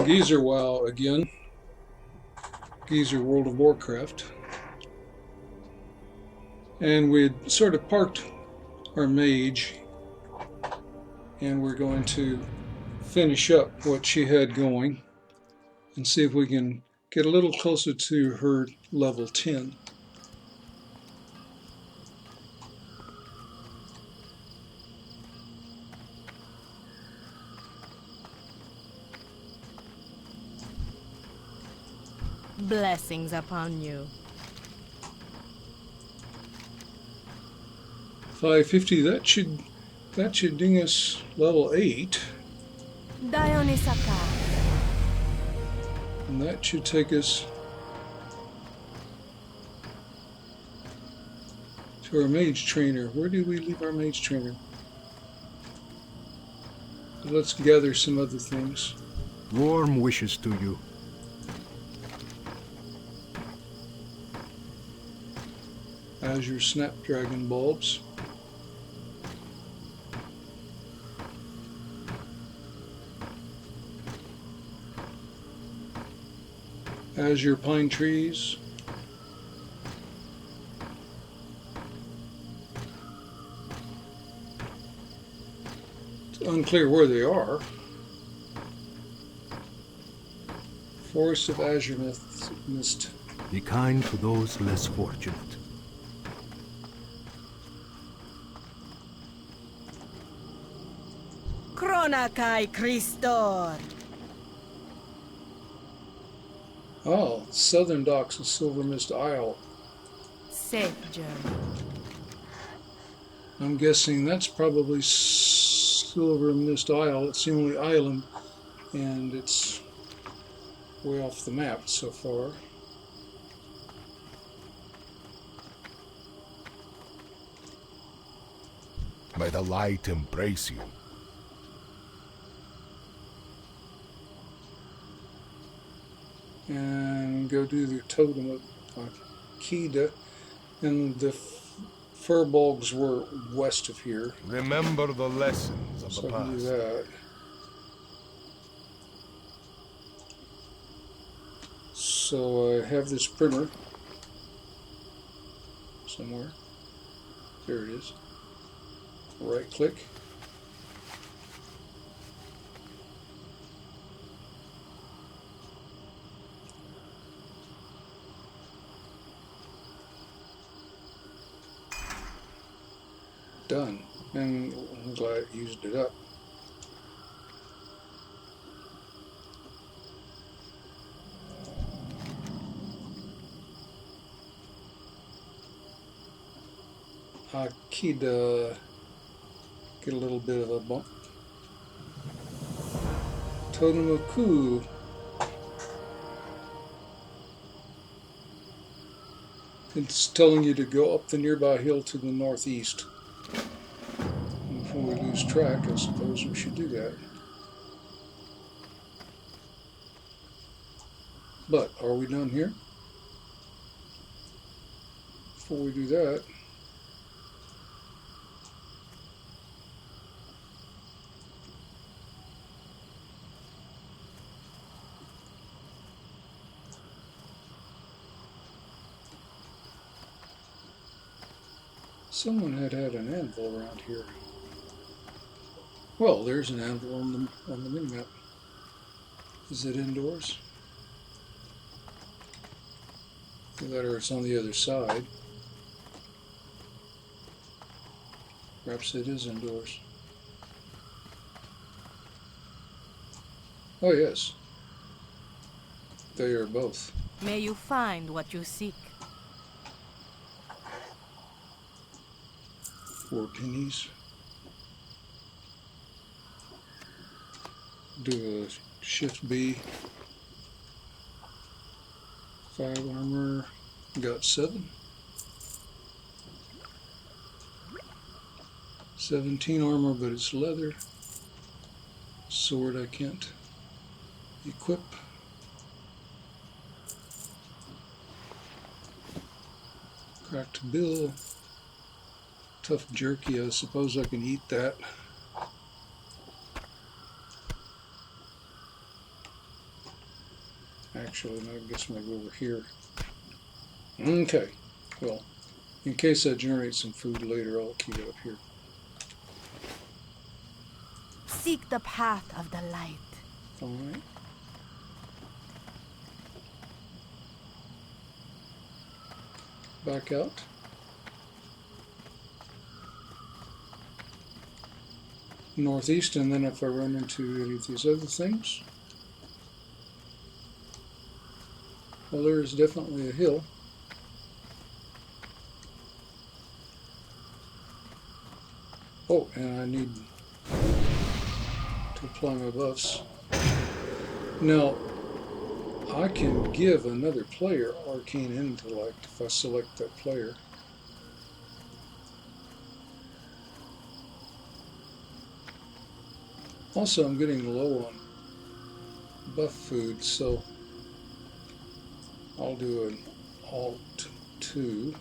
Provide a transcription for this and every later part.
GeezerWoW again, Geezer World of Warcraft, and we had sort of parked our mage, and we're going to finish up what she had going and see if we can get a little closer to her level 10. Blessings upon you. 550, that should ding us level 8. Dionysaka. And that should take us to our mage trainer. Where do we leave our mage trainer? Let's gather some other things. Warm wishes to you. Azure Snapdragon bulbs. Azure pine trees. It's unclear where they are. Forest of Azure Mist. Be kind to those less fortunate. Kronakai Christor. Oh, Southern Docks of Silver Mist Isle. Safe journey. I'm guessing that's probably Silver Mist Isle. It's the only island, and it's way off the map so far. May the light embrace you. And go do the totem of Akida, and the furbolgs were west of here. Remember the lessons of So the I can do past. that. So I have this printer somewhere. There it is. Right click. Done. And I'm glad it used it up. Akida, get a little bit of a bump. Totem of Ku. It's telling you to go up the nearby hill to the northeast. And before we lose track, I suppose we should do that. But are we done here? Before we do that, someone had an anvil around here. Well, there's an anvil on the minimap. Is it indoors? Or it's on the other side. Perhaps it is indoors. Oh yes. They are both. May you find what you seek. 4 pennies. Do a shift B. 5 armor. Got 7. 17 armor, but it's leather. Sword I can't equip. Cracked bill. Tough jerky, I suppose I can eat that. Actually, no, I guess maybe over here. Okay. Well, in case I generate some food later, I'll keep it up here. Seek the path of the light. Fine. Back out. Northeast, and then if I run into any of these other things, well, there is definitely a hill. Oh, and I need to apply my buffs. Now, I can give another player Arcane Intellect if I select that player. Also, I'm getting low on buff food, so I'll do an Alt 2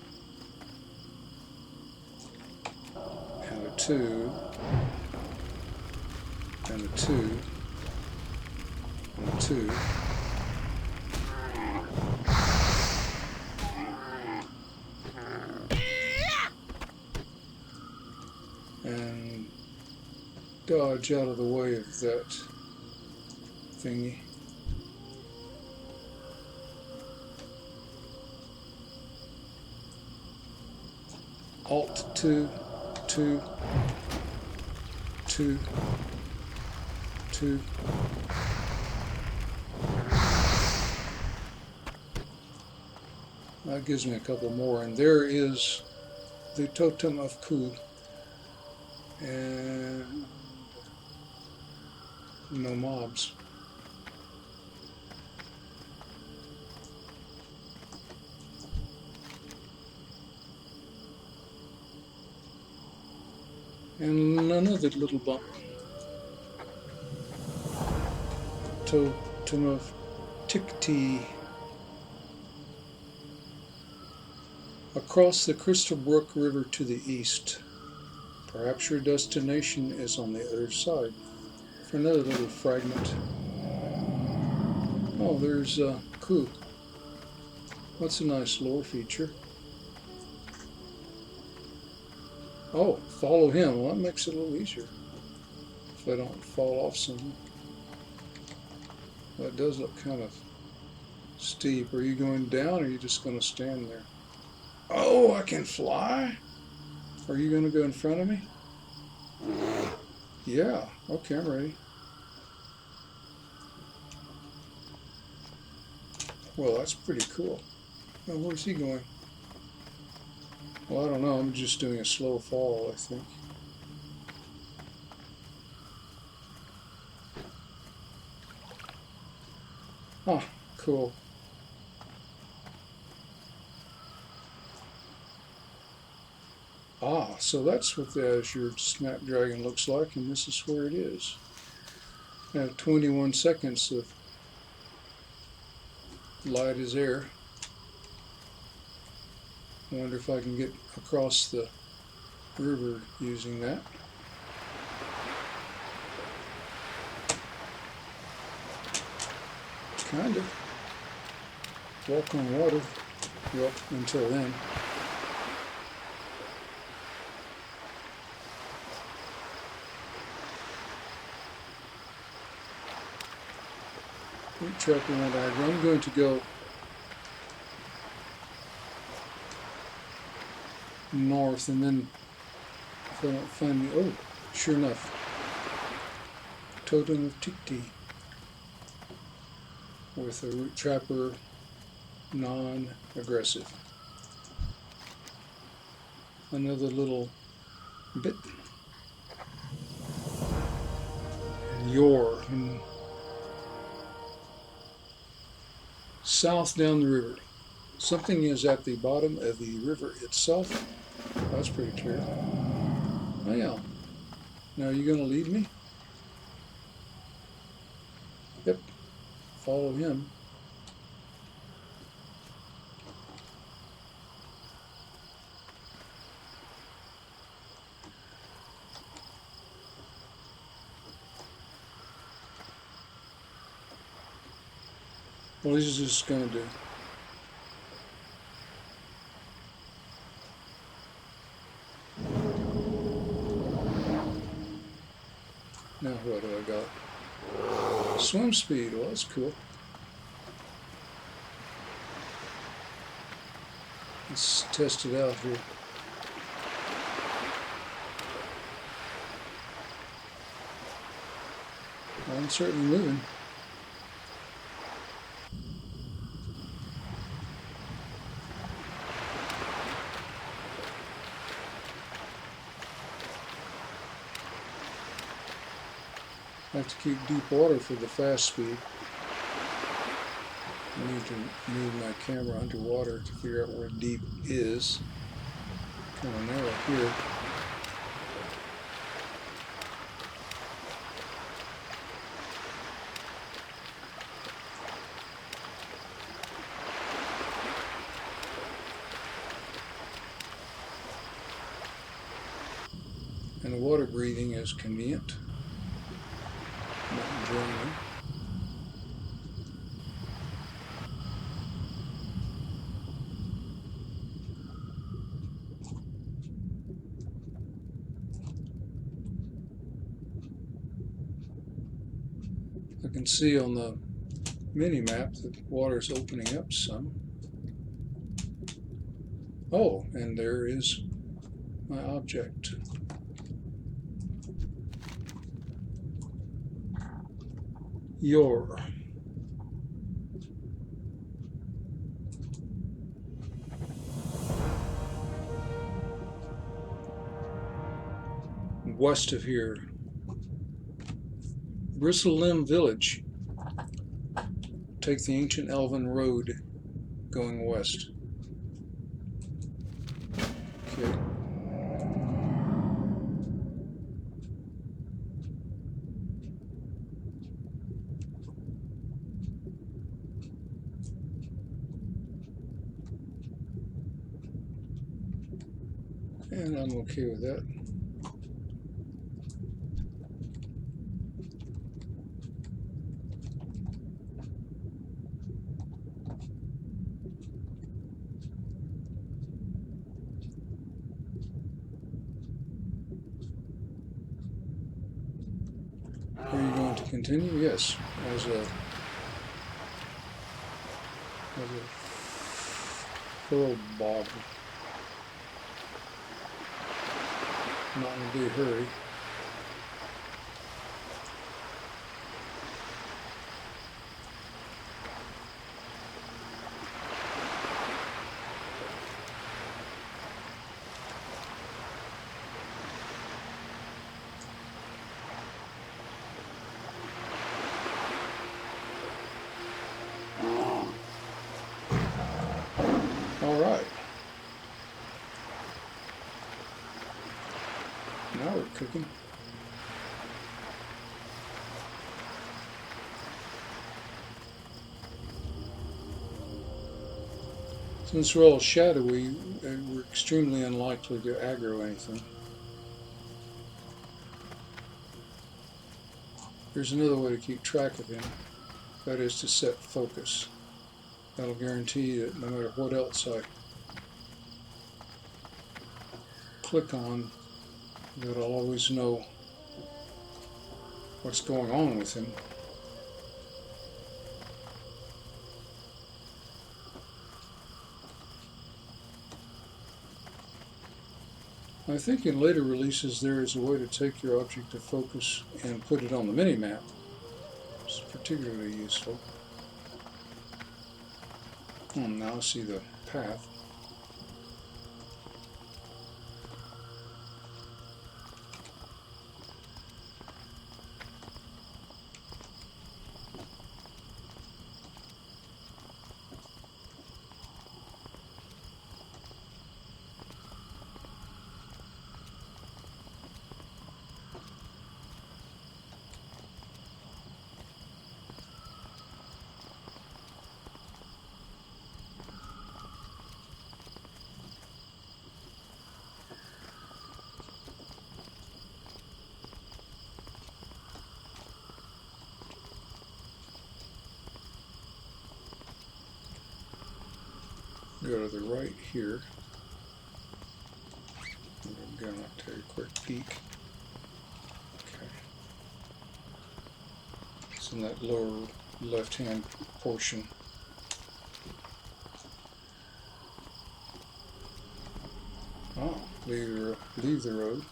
and a 2 and a 2 and a 2. And dodge out of the way of that thingy. Alt 2, 2, 2, 2. That gives me a couple more, and there is the Totem of Ku. And no mobs. And another little bump. Totem of Tikti. Across the Crystal Brook River to the east. Perhaps your destination is on the other side. For another little fragment. Oh, there's Ku. That's a nice lore feature. Oh, follow him. Well, that makes it a little easier. If I don't fall off something. That does look kind of steep. Are you going down or are you just going to stand there? Oh, I can fly? Are you going to go in front of me? Yeah. Okay, I'm ready. Well, that's pretty cool. Now, where's he going? Well, I don't know. I'm just doing a slow fall, I think. Huh, cool. Ah, so that's what the Azure Snapdragon looks like, and this is where it is. I have 21 seconds of light as air. I wonder if I can get across the river using that. Kind of. Walk on water. Well, until then. Trapper won't aggro. I'm going to go north, and then if I don't find me, oh, sure enough, Totem of Tikti with a root trapper, non-aggressive. Another little bit. And Yor. And south down the river. Something is at the bottom of the river itself. That's pretty clear. Oh yeah. Now, are you going to lead me? Yep. Follow him. What is this going to do? Now what do I got? Swim speed. Well, that's cool. Let's test it out here. Well, I'm certainly moving. I have to keep deep water for the fast speed. I need to move my camera underwater to figure out where deep is. Kind of narrow here. And the water breathing is convenient. Not draining. I can see on the mini map that the water is opening up some. Oh, and there is my object. Your. West of here, Bristle Limb Village. Take the ancient elven road going west. Okay. And I'm okay with that. Are you going to continue? Yes. As a pearl bog. Not in a big hurry. All right. Now we're cooking. Since we're all shadowy, we're extremely unlikely to aggro anything. There's another way to keep track of him. That is to set focus. That'll guarantee that no matter what else I click on, that I'll always know what's going on with him. I think in later releases there is a way to take your object of focus and put it on the mini-map. It's particularly useful. Now I see the path. Go to the right here. I'm going to take a quick peek. Okay. It's in that lower left-hand portion. Oh, leave the road.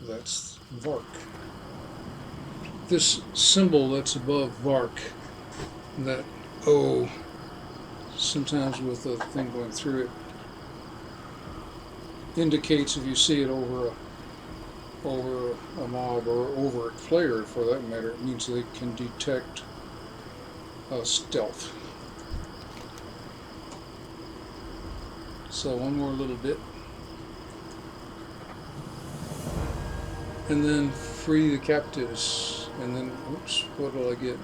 That's Vark. This symbol that's above Vark, that O, sometimes with the thing going through it, indicates if you see it over a mob or over a player for that matter, it means they can detect stealth. So one more little bit. And then free the captives. And then, oops, what do I get?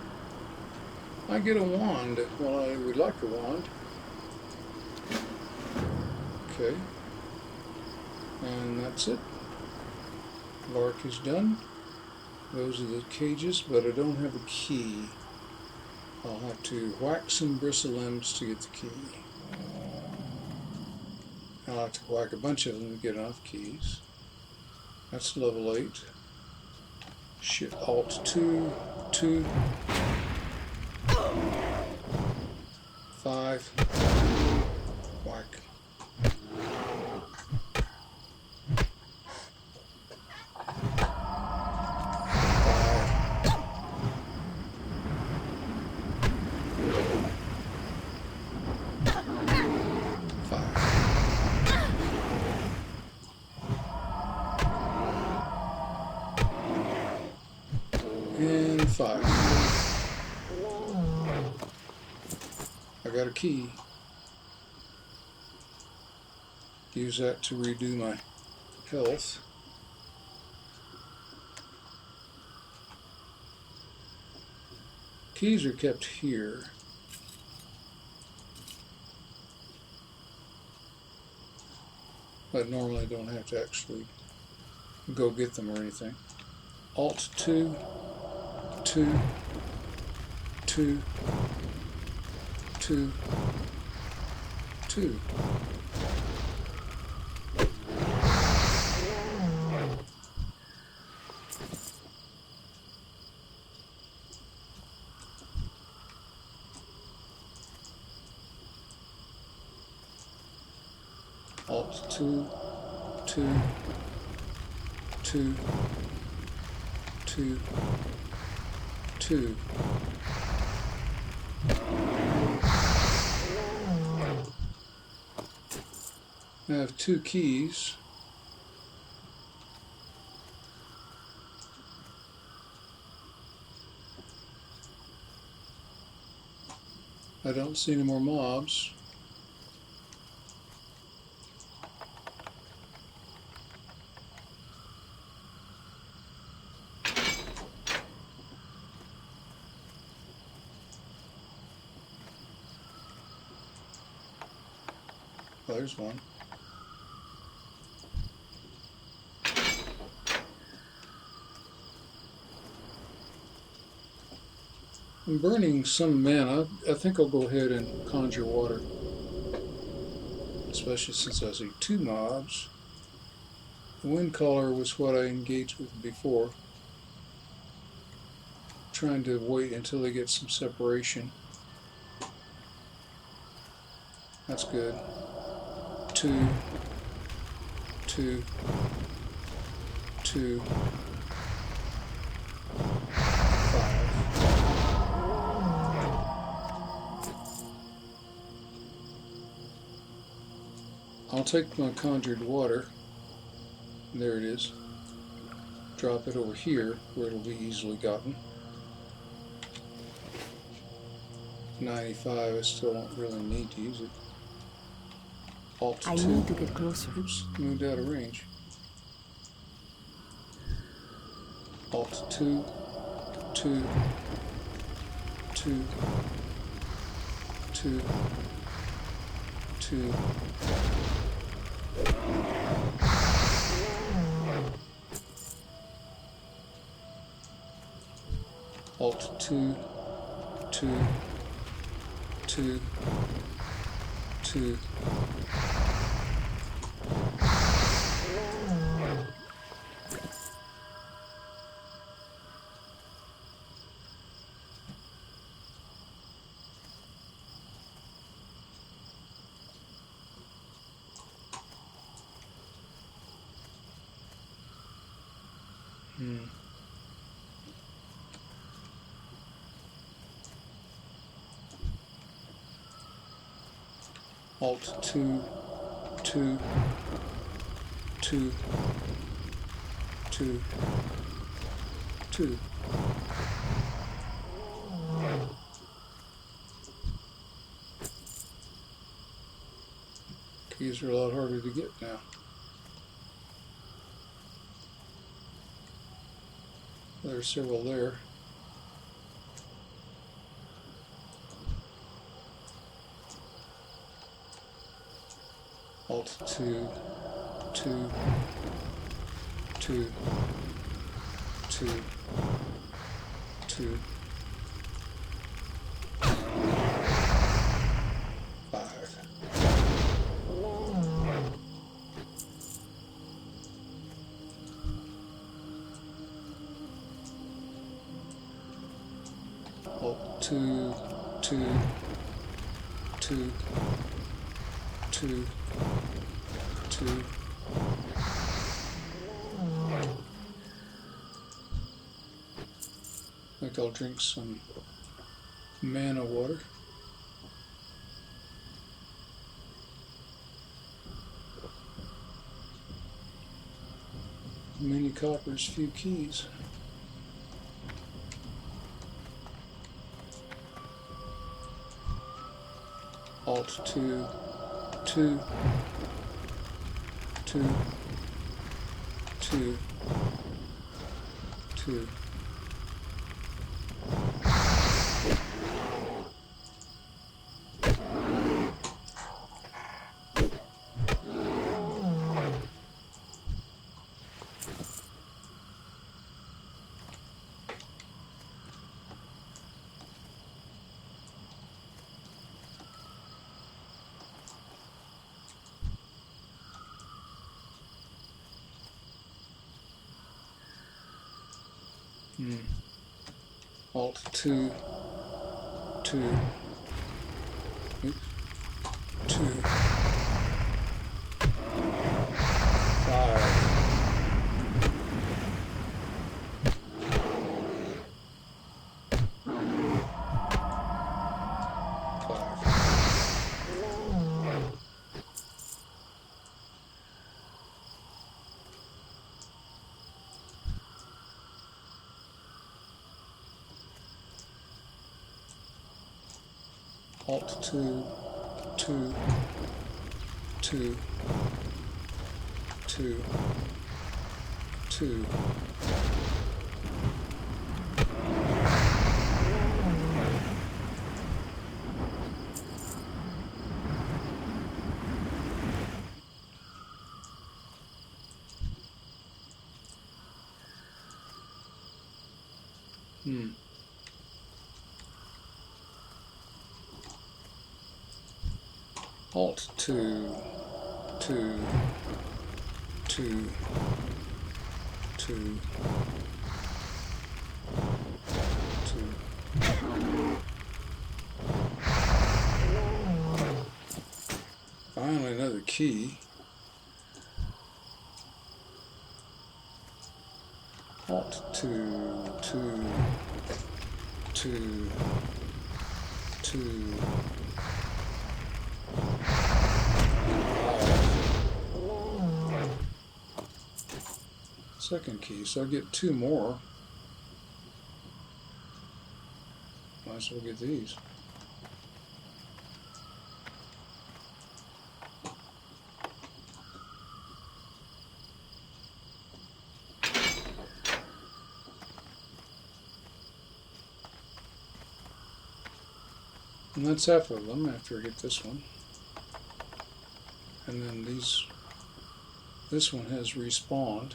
I get a wand. Well, I would like a wand. Okay. And that's it. Vark is done. Those are the cages, but I don't have a key. I'll have to whack some bristle limbs to get the key. I'll have to whack a bunch of them to get enough keys. That's level 8. Shit, Alt 2, 2, 5, whack. 5. I got a key. Use that to redo my health. Keys are kept here. But normally I don't have to actually go get them or anything. Alt 2, 2, 2, 2, 2. Alt 2, 2, 2, 2, 2. I have 2 keys. I don't see any more mobs. There's one. I'm burning some mana. I think I'll go ahead and conjure water. Especially since I see 2 mobs. The wind caller was what I engaged with before. Trying to wait until they get some separation. That's good. 2, 2, 2, 5. I'll take my conjured water. There it is. Drop it over here where it'll be easily gotten. 95, I still don't really need to use it. Alt 2. I need to get closer. Oops, moved out of range. Alt 2, 2, 2, 2, 2. Alt 2, 2, 2, 2. Alt 2, 2, 2, 2, 2. Keys are a lot harder to get now. There's several there. Alt 2, 2, 2, 2, 2, 5. Alt 2, 2, 2, 2, 2. I think I'll drink some mana water. Many coppers, few keys. Alt 2, 2, 2, 2, 2. Alt 2, 2, 2, 5. Alt 2, 2, 2, 2, 2. Alt 2, 2, 2, 2, 2. Finally, another key. Alt 2, 2, 2, 2. Second key, so I get 2 more. Might as well get these. And that's half of them after I get this one. And then this one has respawned.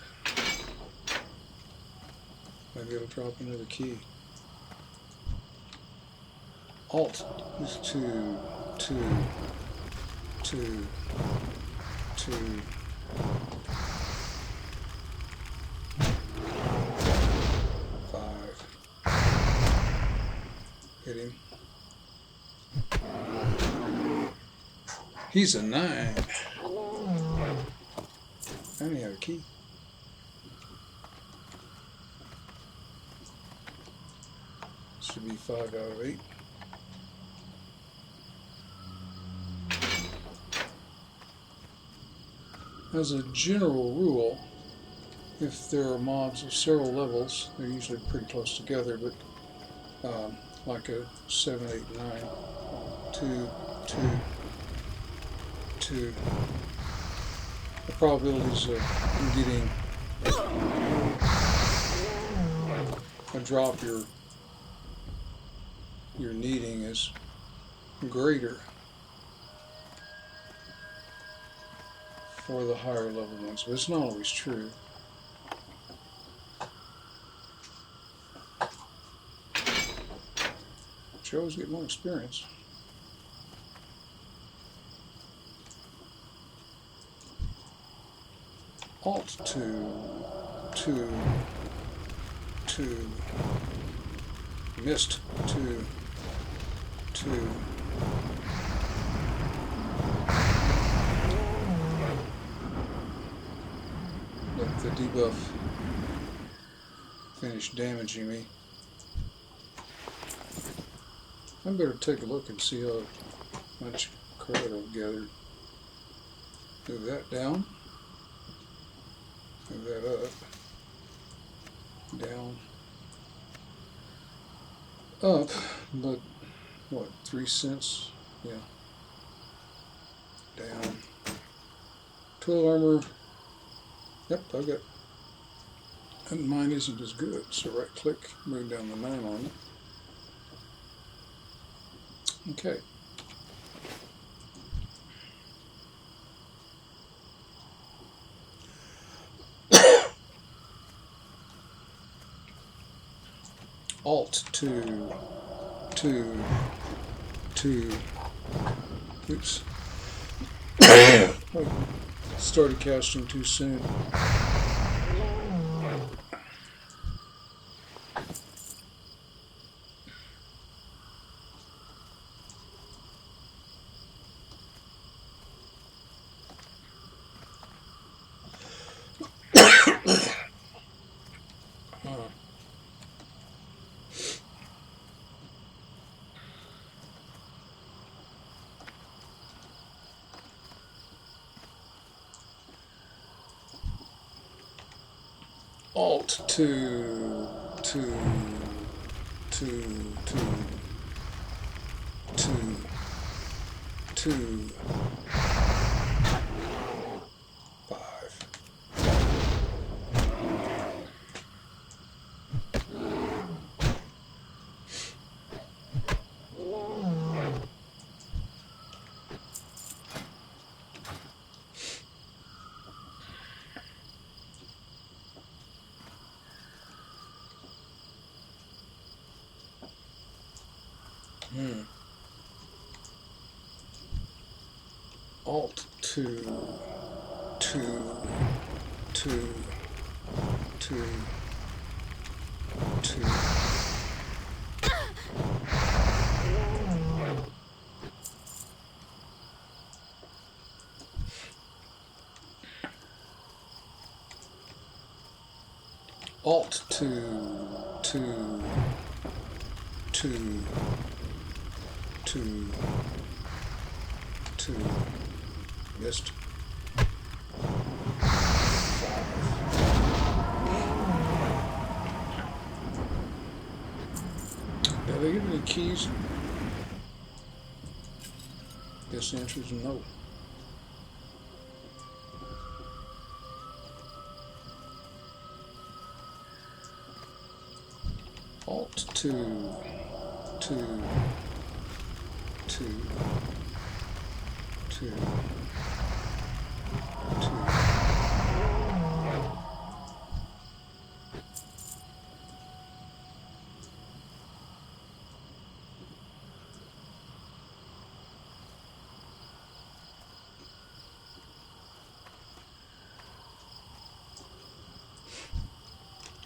Maybe it'll drop another key. Alt is 2, 2, 2, 2. 5. Hit him. He's a 9. I only have a key. Should be 5 out of 8. As a general rule, if there are mobs of several levels, they're usually pretty close together, but like a 7, 8, 9, 2, 2, 2. The probabilities of getting a drop you're needing is greater for the higher level ones, but it's not always true. But you always get more experience. Alt 2, 2, 2, missed 2, 2. Let the debuff finish damaging me. I better take a look and see how much credit I've gathered. Move that down. Move that up. Down. Up, but what, 3 cents? Yeah. Down. 12 armor. Yep, I got. And mine isn't as good, so right click, move down the 9 on it. Okay. Alt 2, 2, 2. Oops. I started casting too soon. Alt 2, 2, 2, 2, 2, 2, 5. Alt 2, 2, 2, 2, 2. Alt 2, 2, 2, 2, 2. Missed. 5. Did they give me the keys? Guess the answer is no. Alt 2, 2, 2, 2, 2.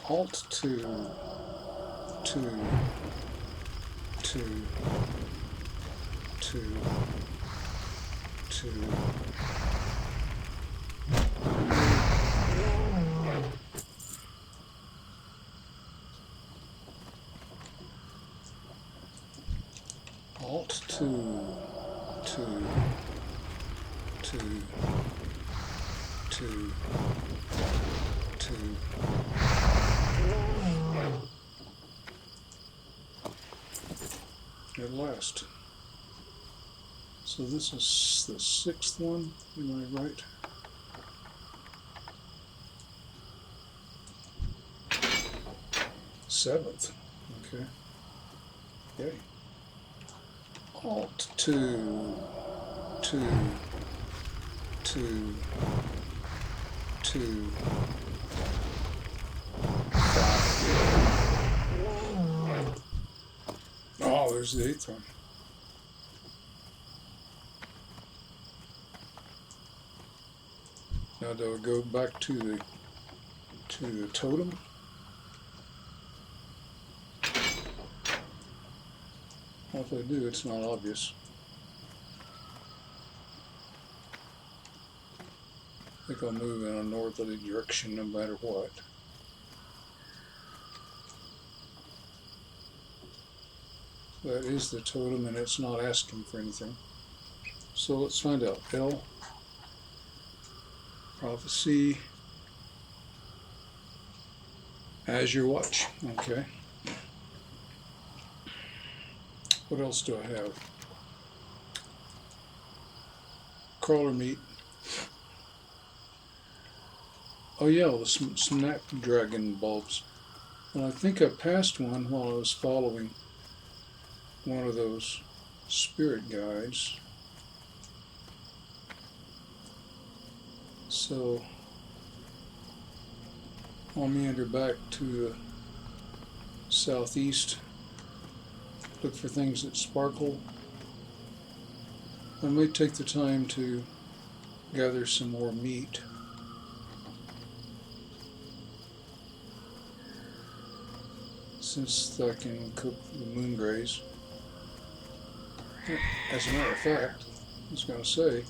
Alt 2, 2, 2, 2, 2. Alt 2, 2, 2, 2, 2. At last. So this is the 6th one, am I right? Seventh. Okay. Okay. Alt 2, 2, 2, 2, 5. Oh, there's the 8th one. Now do I go back to the totem? Well, if I do, it's not obvious. I think I'll move in a northerly direction no matter what. That is the totem, and it's not asking for anything. So let's find out. L, prophecy, Azure Watch. Okay. What else do I have? Crawler meat. Oh yeah, the snapdragon bulbs. Well, I think I passed one while I was following one of those spirit guides. So I'll meander back to the southeast, look for things that sparkle. I may take the time to gather some more meat. Since I can cook the moon grays. As a matter of fact, I was going to say,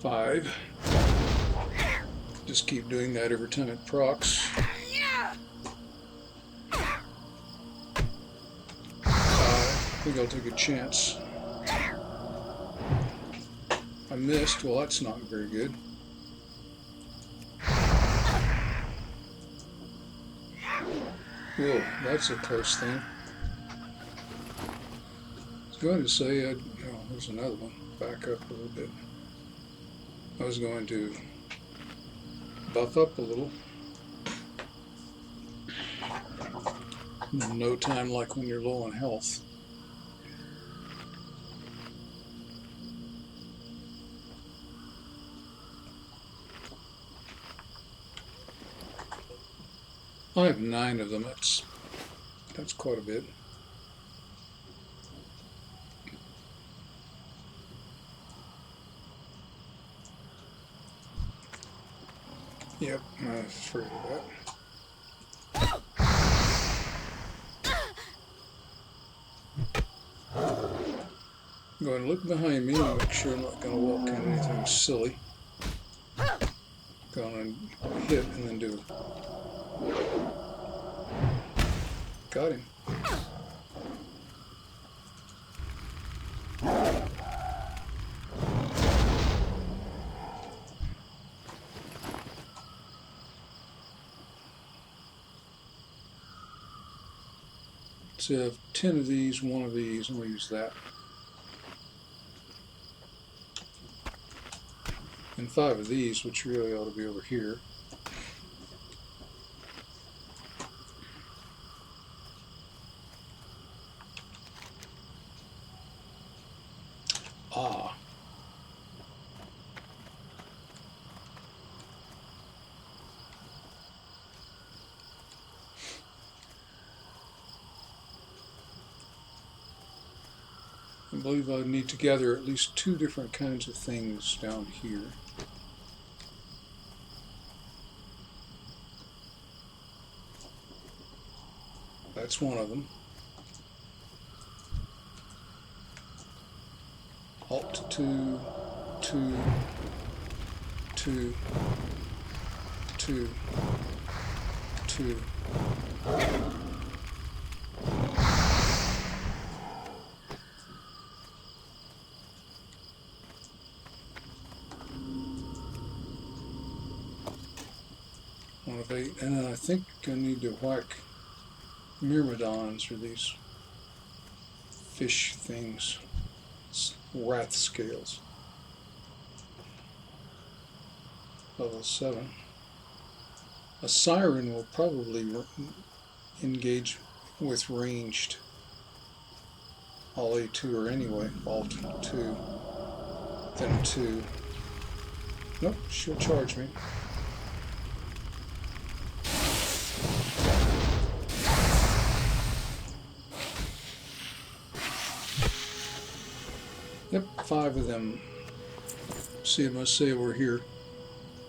five. Just keep doing that every time it procs. I think I'll take a chance. I missed. Well, that's not very good. Whoa, that's a close thing. I was going to say, oh, there's another one. Back up a little bit. I was going to buff up a little. No time like when you're low on health. I have 9 of them. That's quite a bit. Yep, I was afraid of that. I'm going to look behind me and make sure I'm not going to walk into anything silly. Going to hit and then do. Got him. So I have 10 of these, 1 of these, and we'll use that. And 5 of these, which really ought to be over here. Ah. I believe I need to gather at least 2 different kinds of things down here. That's one of them. Alt 2, 2, 2, 2, 2. One of 8, and then I think I need to whack myrmidons, or these fish things, wrath scales. Level 7. A siren will probably engage with ranged. All A2 or anyway. Alt 2. Then 2. Nope, she'll charge me. Yep, 5 of them. See, I must say we're here.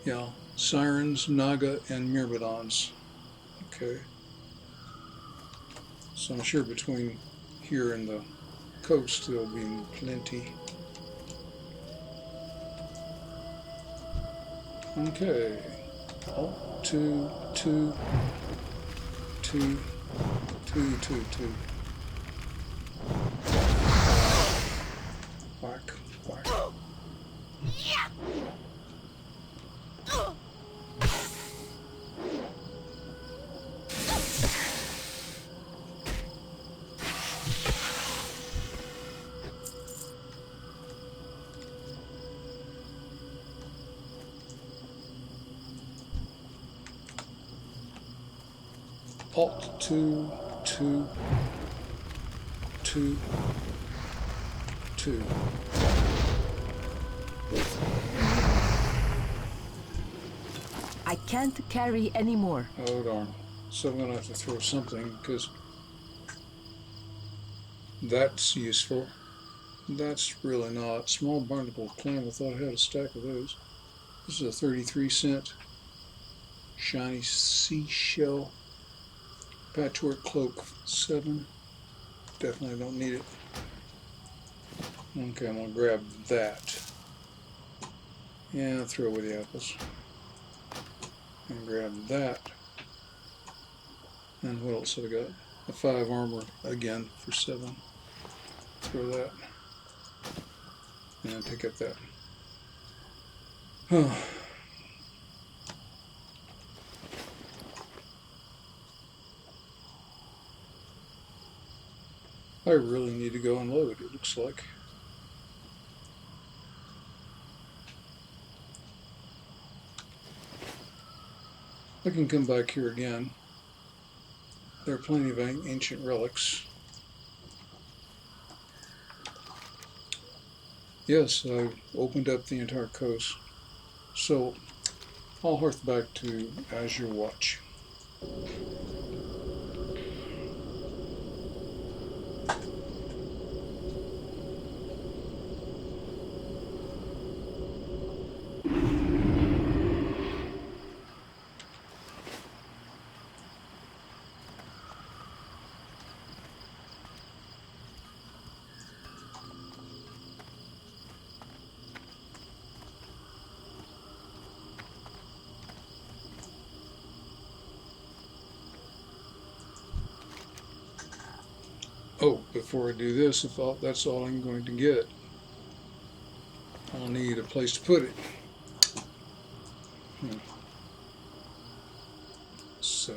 Yeah, sirens, naga, and myrmidons. Okay. So I'm sure between here and the coast there'll be plenty. Okay. Alt 2, 2, 2, 2, 2, 2. Whack, whack. Alt 2, 2, 2, 2. I can't carry anymore. Oh darn. So I'm going to have to throw something, because that's useful. That's really not. Small barnacle clam, I thought I had a stack of those. This is a 33-cent shiny seashell. Patchwork cloak, 7. Definitely don't need it. Okay, I'm going to grab that. Yeah, throw away the apples. And grab that. And what else have I got? A 5 armor again for 7. Throw that. And pick up that. Huh. I really need to go unload, it looks like. I can come back here again. There are plenty of ancient relics. Yes, I opened up the entire coast. So I'll hearth back to Azure Watch. Oh, before I do this, if that's all I'm going to get, I'll need a place to put it. So,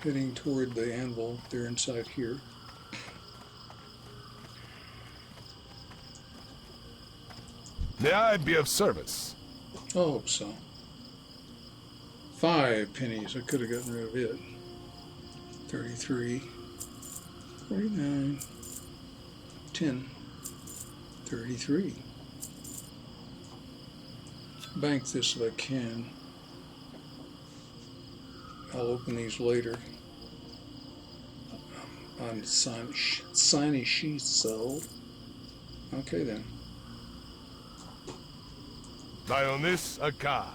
heading toward the anvil, they're inside here. May I be of service? I hope so. 5 pennies, I could have gotten rid of it. 33, 49, 10, 33. Bank this if I can. I'll open these later. Unsigny sheath sold. Okay then. Dionis Aka.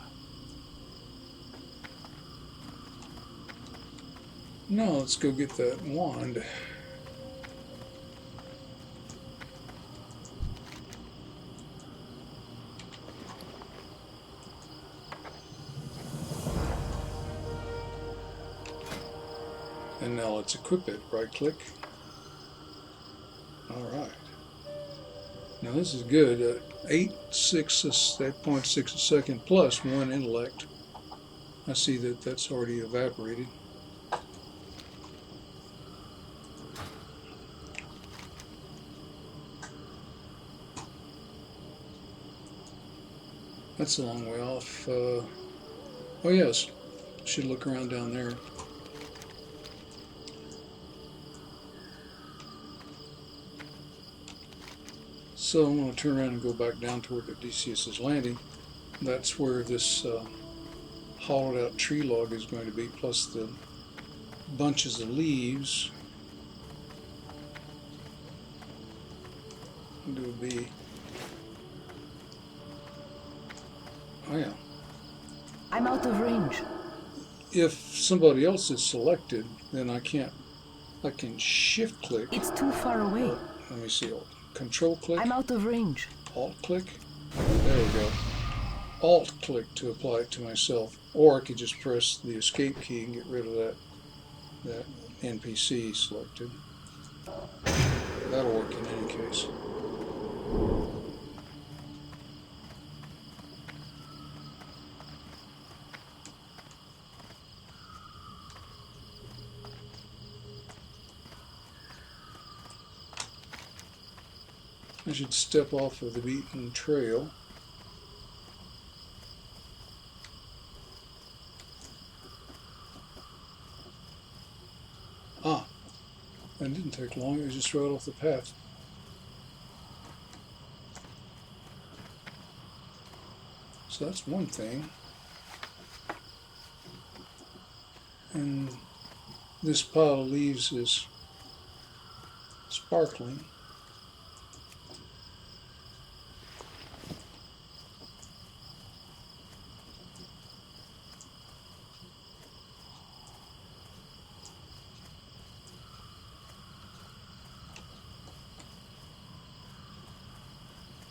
Now let's go get that wand. And now let's equip it. Right click. Alright. Now this is good. 8.6 a second plus 1 intellect. I see that that's already evaporated. That's a long way off. Oh yes, should look around down there. So I'm going to turn around and go back down toward Odysseus's landing. That's where this hollowed out tree log is going to be, plus the bunches of leaves. It would be, oh yeah. I'm out of range. If somebody else is selected, then I can shift click. It's too far away. Let me see. Control click. I'm out of range. Alt click. There we go. Alt click to apply it to myself, or I could just press the escape key and get rid of that NPC selected. That'll work in any case. I should step off of the beaten trail. Ah, that didn't take long, it was just right off the path. So that's one thing. And this pile of leaves is sparkling.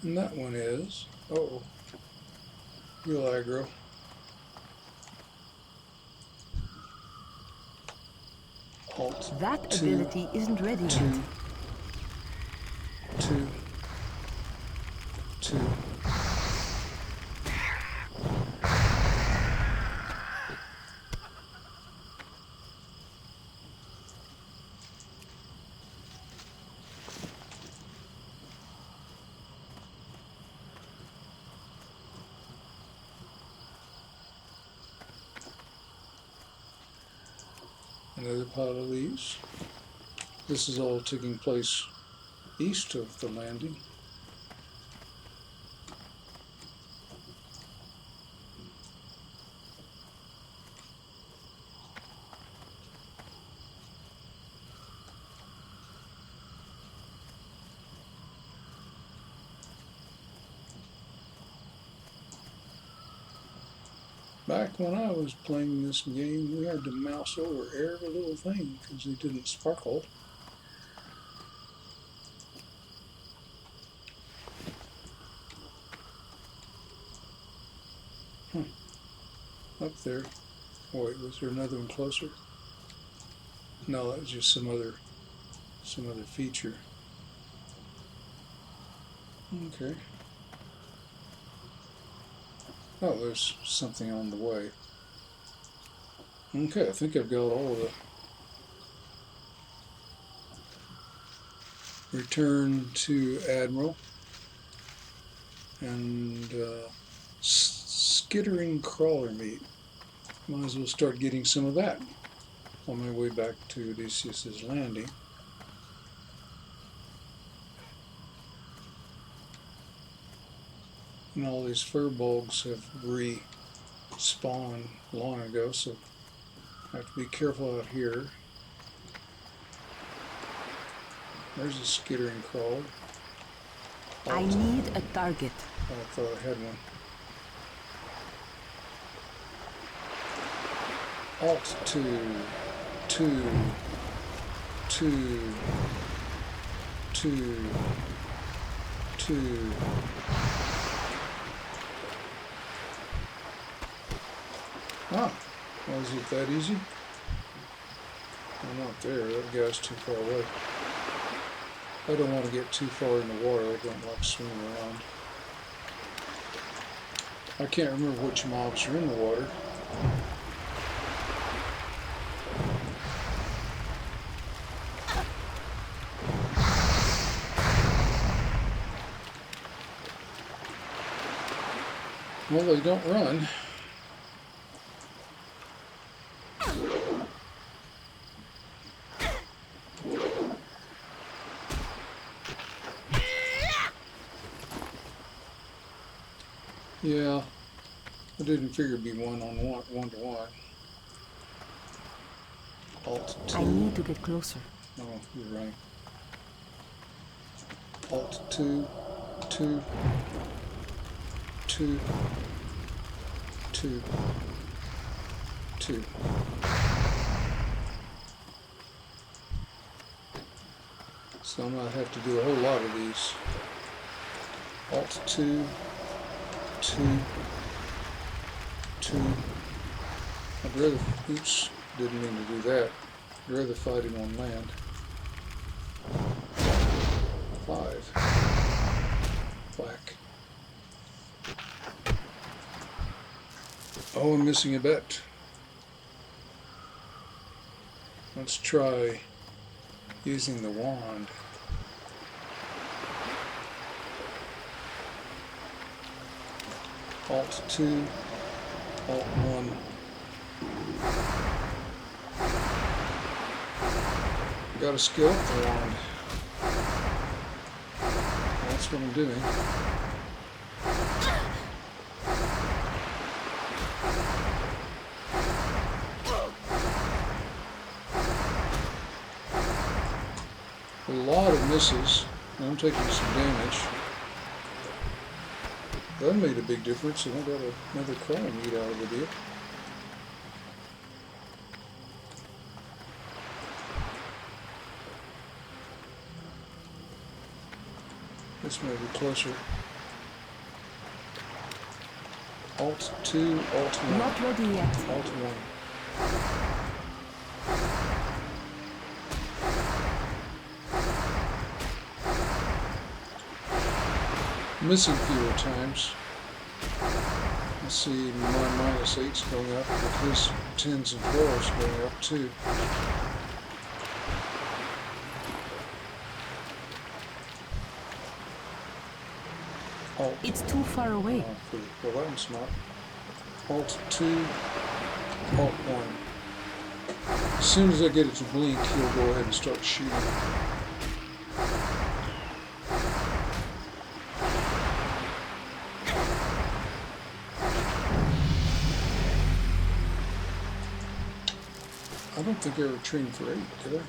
And that one is, uh-oh, real aggro. Alt. That two, ability isn't ready two, yet. two, two. Another pile of leaves. This is all taking place east of the landing. Back when I was playing this game, we had to mouse over every little thing because they didn't sparkle. Up there. Oh, wait, was there another one closer? No, that was just some other feature. Okay. Oh, there's something on the way. Okay, I think I've got all of the return to Admiral and skittering crawler meat. Might as well start getting some of that on my way back to Odysseus's landing. And all these furbolgs have respawned long ago, so I have to be careful out here. There's a skittering crawl. I need a target. Oh, I thought I had one. Alt 2, 2, 2, 2, 2. Ah, was it that easy? I'm not there. That guy's too far away. I don't want to get too far in the water. I don't like swimming around. I can't remember which mobs are in the water. Well, they don't run. Yeah, I didn't figure it'd be one to one. Alt 2. I need to get closer. Oh, you're right. Alt 2, 2, 2, 2, 2. So I'm gonna have to do a whole lot of these. Alt 2, 2, 2. I'd rather, oops, didn't mean to do that. I'd rather fight him on land. 5. Whack. Oh, I'm missing a bet. Let's try using the wand. Alt 2, Alt 1. Got a skill up the wand. That's what I'm doing. A lot of misses. I'm taking some damage. That made a big difference, and I got another crawling meat out of the deal. This may be closer. Alt 2, Alt 1. Not ready yet. Alt 1. Missing fewer times. Let's see, my -8's going up, but his 10s and 12s going up too. Alt. It's too far away. Well, that one's not. Alt 2, Alt 1. As soon as I get it to blink, he'll go ahead and start shooting. I don't think I ever trained for 8, did I?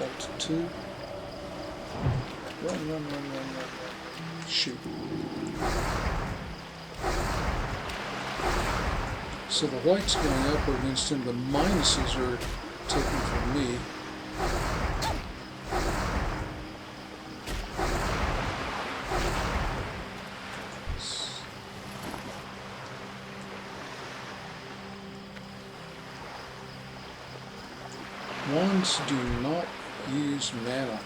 Alt 2. Run. Shoot. So the white's going up against him, the minuses are taken from me. Wands do not use mana.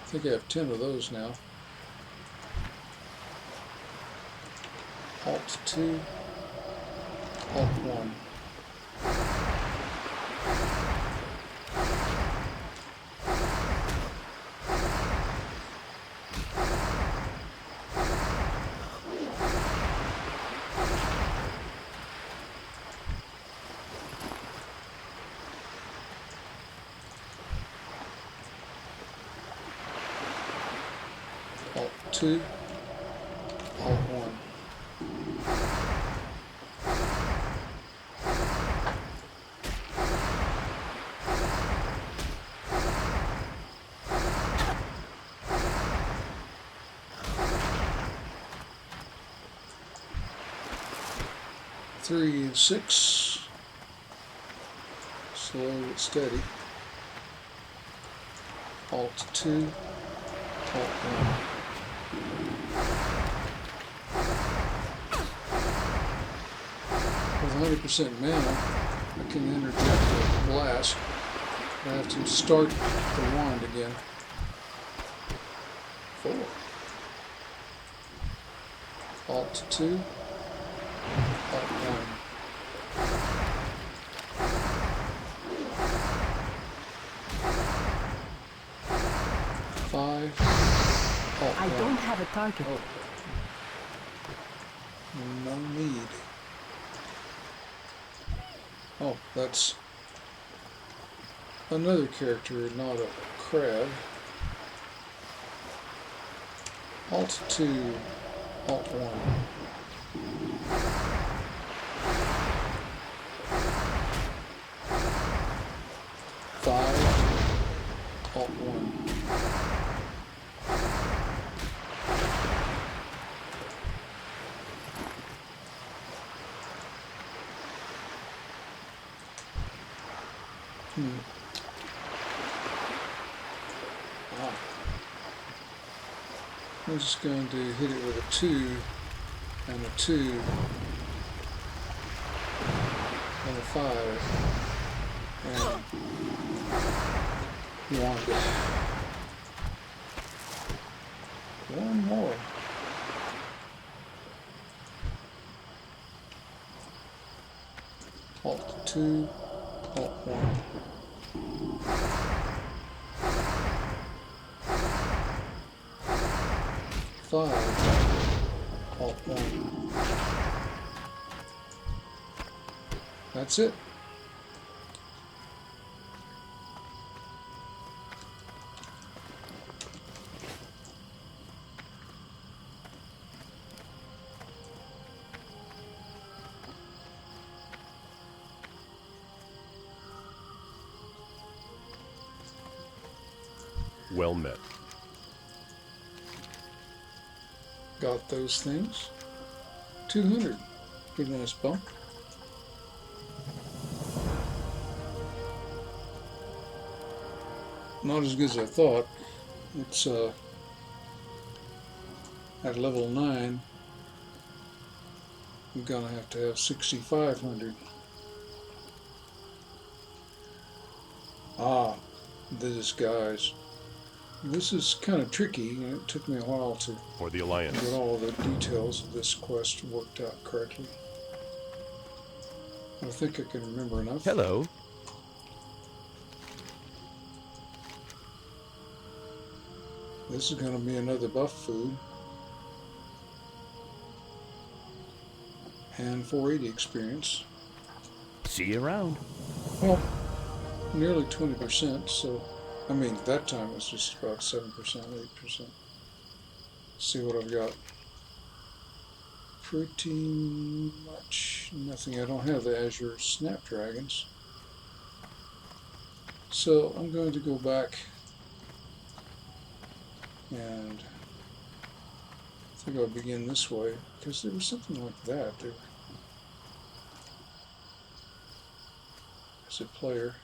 I think I have 10 of those now. Alt 2, Alt 1. 2, Alt 1. Three and 6. Slow but steady. Alt 2, Alt 1. With 100% mana, I can interject a blast. I have to start the wand again. 4. Alt 2, Alt 1. Five. Alt I 1. don't have a target. Oh. No need. Oh, that's another character, not a crab. Alt 2, Alt 1. 5, Alt 1. I'm just going to hit it with a 2 and a 2 and a 5 and 1. One more. Alt 2, Alt 1. 5, Alt 1. That's it. Well met. Got those things. 200. Pretty nice bump. Not as good as I thought. It's at level 9. I'm gonna have to have 6,500. Ah, the disguise. This is kind of tricky, and it took me a while to For the Alliance. get all the details of this quest worked out correctly. I think I can remember enough. Hello. This is going to be another buff food. And 480 experience. See you around. Well, nearly 20%, so, I mean, that time it was just about 7%, 8%. See what I've got. Pretty much nothing. I don't have the Azure Snapdragons. So I'm going to go back and I think I'll begin this way because there was something like that there as a player.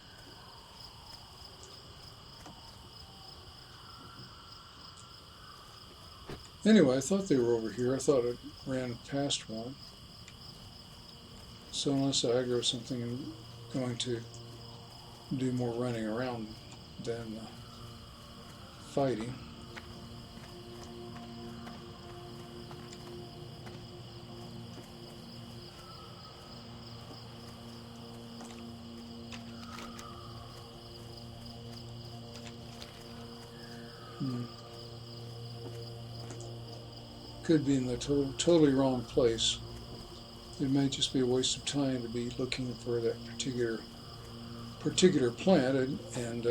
Anyway, I thought they were over here. I thought I ran past one. So unless I aggro something, I'm going to do more running around than fighting. Could be in the totally wrong place. It may just be a waste of time to be looking for that particular plant and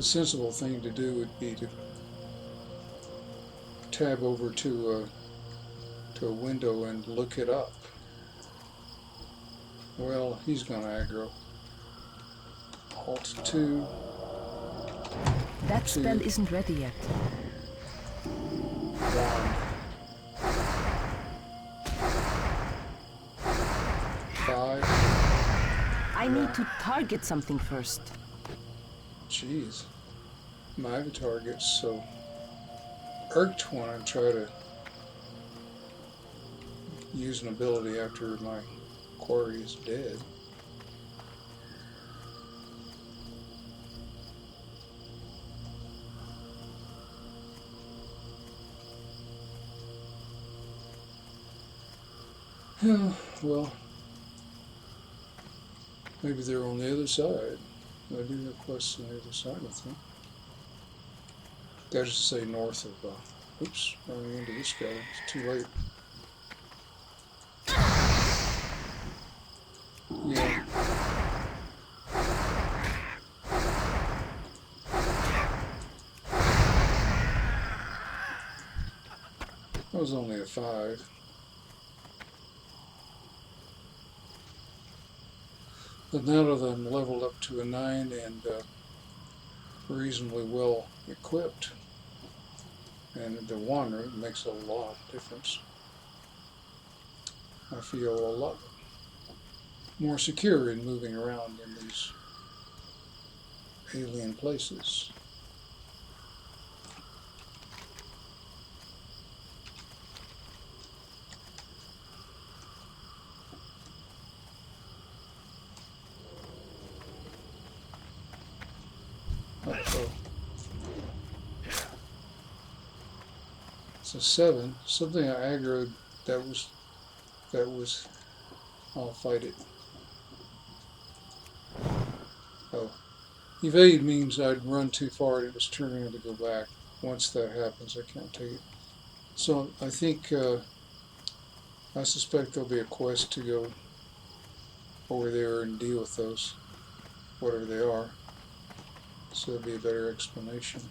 the sensible thing to do would be to tab over to a window and look it up. Well, he's going to aggro. Alt 2. That Two. spell isn't ready yet. 5. I need to target something first. Jeez. My avatar gets so irked when I try to use an ability after my quarry is dead. Well, maybe they're on the other side. Maybe there are quests on the other side, I think. That is to say, north of, oops, running into this guy. It's too late. Yeah. That was only a 5. But now that I'm leveled up to a 9 and reasonably well equipped, and the wandering makes a lot of difference, I feel a lot more secure in moving around in these alien places. Uh-oh. It's a 7. Something I aggroed that was, I'll fight it. Oh. Evade means I'd run too far and it was turning to go back. Once that happens, I can't take it. So I think, I suspect there'll be a quest to go over there and deal with those, whatever they are. So there'll be a better explanation.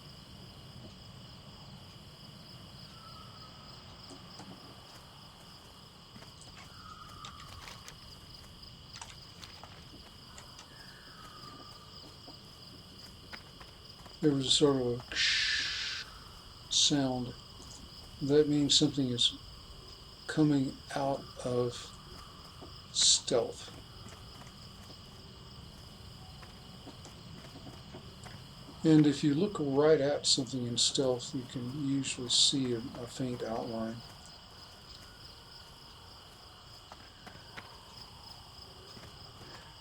There was a sort of a sound. That means something is coming out of stealth. And if you look right at something in stealth, you can usually see a faint outline.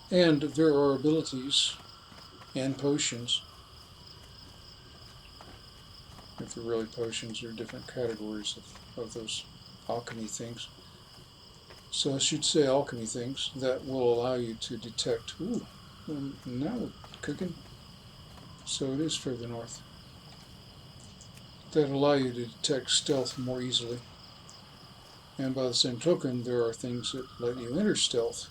And there are abilities and potions. If they're really potions, there are different categories of those alchemy things. So I should say alchemy things that will allow you to detect. Ooh, now we're cooking. So it is further north. That allow you to detect stealth more easily. And by the same token, there are things that let you enter stealth.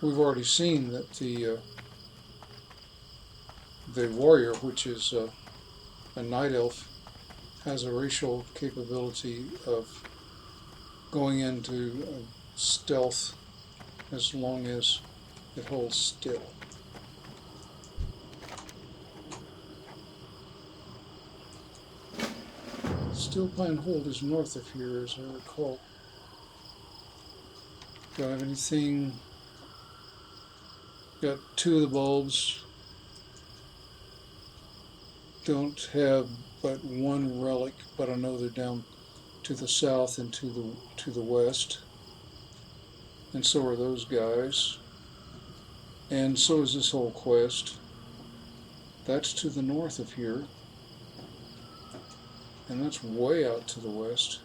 We've already seen that the warrior, which is a night elf, has a racial capability of going into stealth as long as it holds still. Still Pine Hold is north of here, as I recall. Do I have anything? Got 2 of the bulbs. Don't have but 1 relic, but I know they're down to the south and to the west. And so are those guys. And so is this whole quest. That's to the north of here. And that's way out to the west.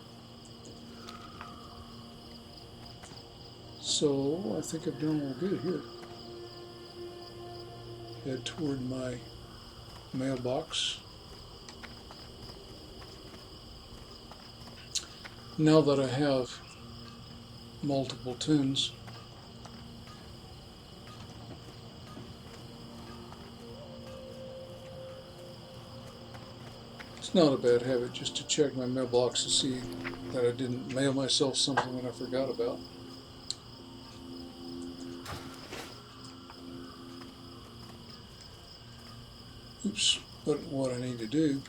So I think I've done all good here. Head toward my mailbox. Now that I have multiple tunes, It's not a bad habit just to check my mailbox to see that I didn't mail myself something that I forgot about. Oops, but what I need to do,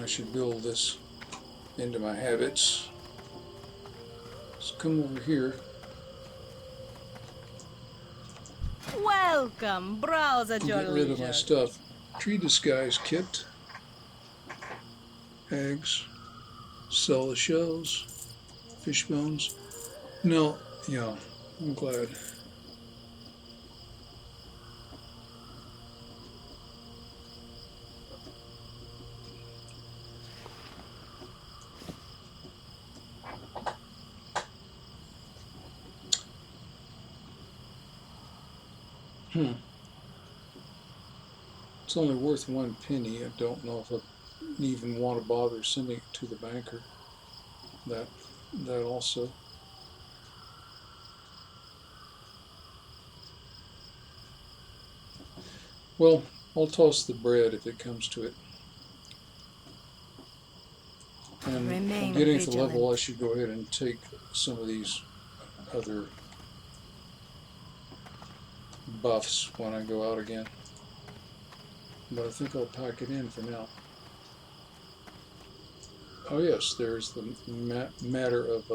I should build this into my habits. Let's come over here. Welcome, browse at your Get rid of my leisure. stuff. Tree disguise kit. Eggs. Sell the shells. Fish bones. No, yeah, I'm glad. It's only worth 1 penny. I don't know if I even want to bother sending it to the banker. That also. Well, I'll toss the bread if it comes to it. And Remain getting to the vigilant. level, I should go ahead and take some of these other buffs when I go out again. But I think I'll pack it in for now. Oh yes, there's the matter of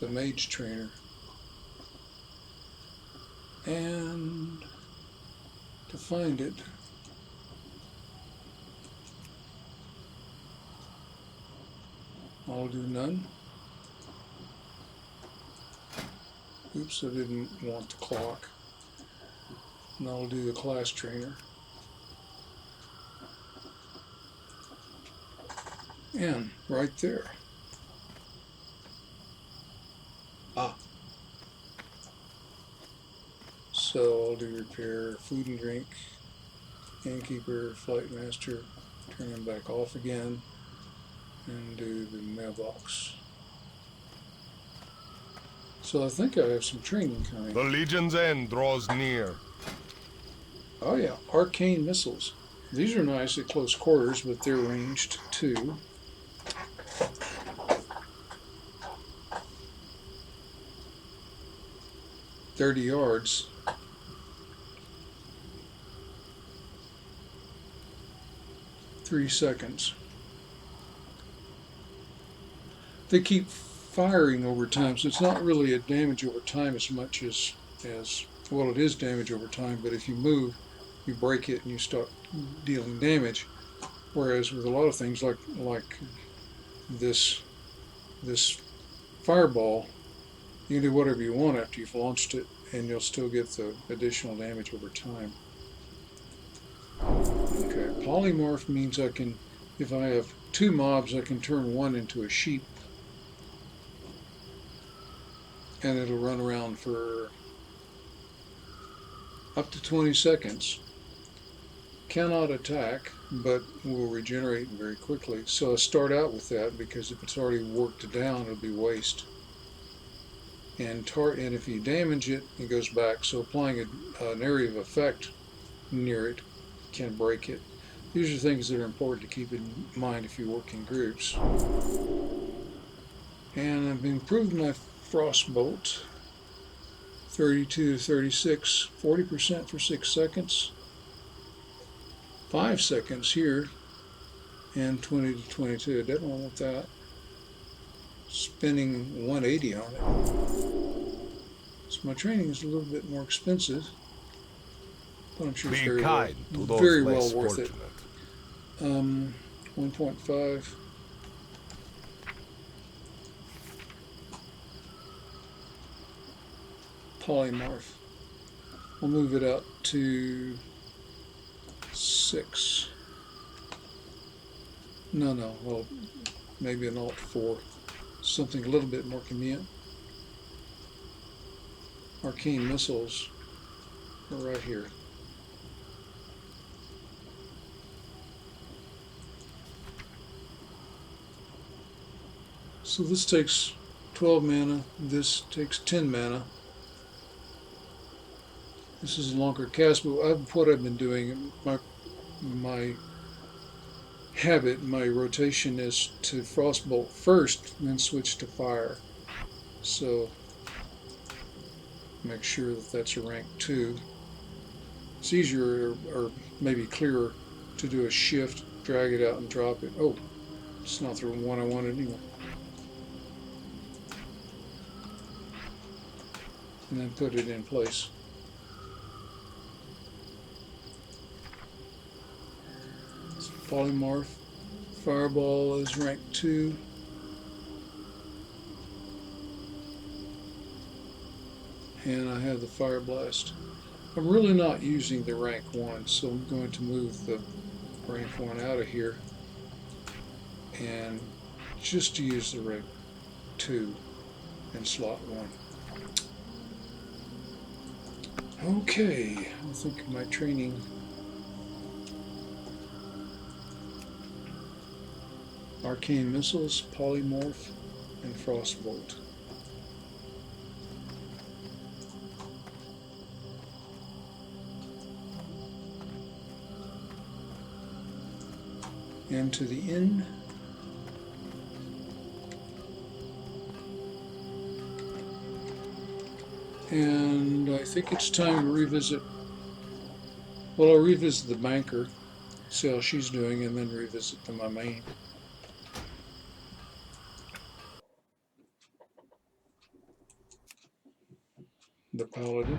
the Mage trainer. And to find it, I'll do none. Oops, I didn't want the clock. And I'll do the class trainer. And right there. Ah. So I'll do repair, food and drink, innkeeper, flight master, turn them back off again, and do the mailbox. So I think I have some training coming. The Legion's end draws near. Oh yeah, arcane missiles. These are nice at close quarters, but they're ranged too. .30 yards. Three seconds. They keep firing over time, so it's not really a damage over time as much as well, it is damage over time, but if you move, you break it and you start dealing damage. Whereas with a lot of things like this fireball, you can do whatever you want after you've launched it, and you'll still get the additional damage over time. Okay, polymorph means I can, if I have 2 mobs, I can turn one into a sheep. And it'll run around for up to 20 seconds. Cannot attack, but will regenerate very quickly. So I start out with that because if it's already worked down, it'll be waste. And if you damage it, it goes back. So applying an area of effect near it can break it. These are things that are important to keep in mind if you work in groups. And I've improved my frostbolt. 32 to 36, 40% for 6 seconds. 5 seconds here. And 20 to 22. I definitely want that. Spending 180 on it. So my training is a little bit more expensive. But I'm sure it's Be very kind to those very less well worth fortunate. it. 1.5. Polymorph. We'll move it up to 6. No, well, maybe an Alt 4. Something a little bit more convenient. Arcane missiles are right here. So this takes 12 mana. This takes 10 mana. This is a longer cast, but what I've been doing, my habit, my rotation is to Frostbolt first, and then switch to Fire. So make sure that that's a rank 2. It's easier, or maybe clearer, to do a shift, drag it out and drop it. Oh, it's not the one I wanted anyway. And then put it in place. Polymorph. Fireball is rank 2. And I have the Fire Blast. I'm really not using the rank 1, so I'm going to move the rank 1 out of here and just to use the rank 2 in slot 1. Okay, I think my training. Arcane Missiles, Polymorph, and Frostbolt. And to the inn. And I think it's time to revisit. Well, I'll revisit the banker, see how she's doing, and then revisit my main. The paladin.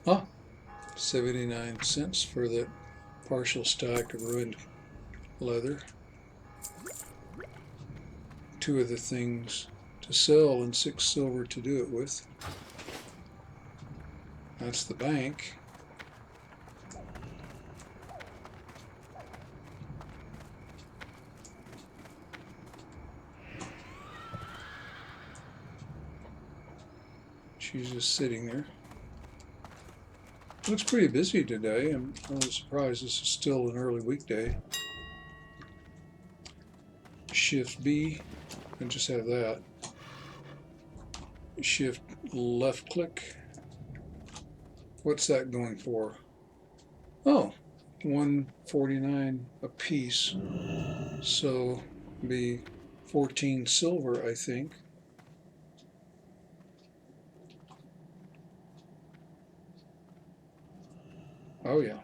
Ah, 79 cents for that partial stack of ruined leather. 2 of the things to sell and 6 silver to do it with. That's the bank. She's just sitting there. Looks pretty busy today. I'm really surprised this is still an early weekday. Shift B, and just have that. Shift left click. What's that going for? Oh, 149 a piece. So be 14 silver, I think. Oh yeah.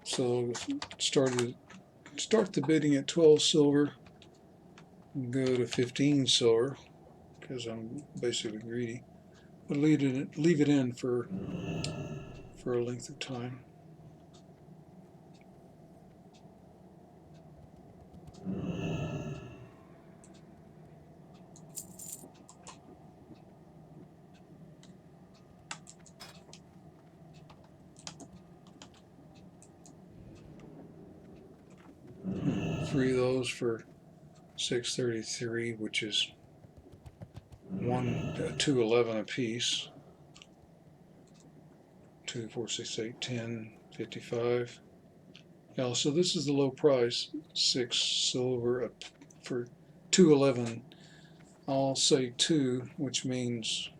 So start the bidding at 12 silver and go to 15 silver because I'm basically greedy. But leave it in for a length of time. Three of those for 633, which is 211 a piece. 2, 4, 6, 8, 10, 55. Now, so this is the low price, 6 silver for 211. I'll say 2, which means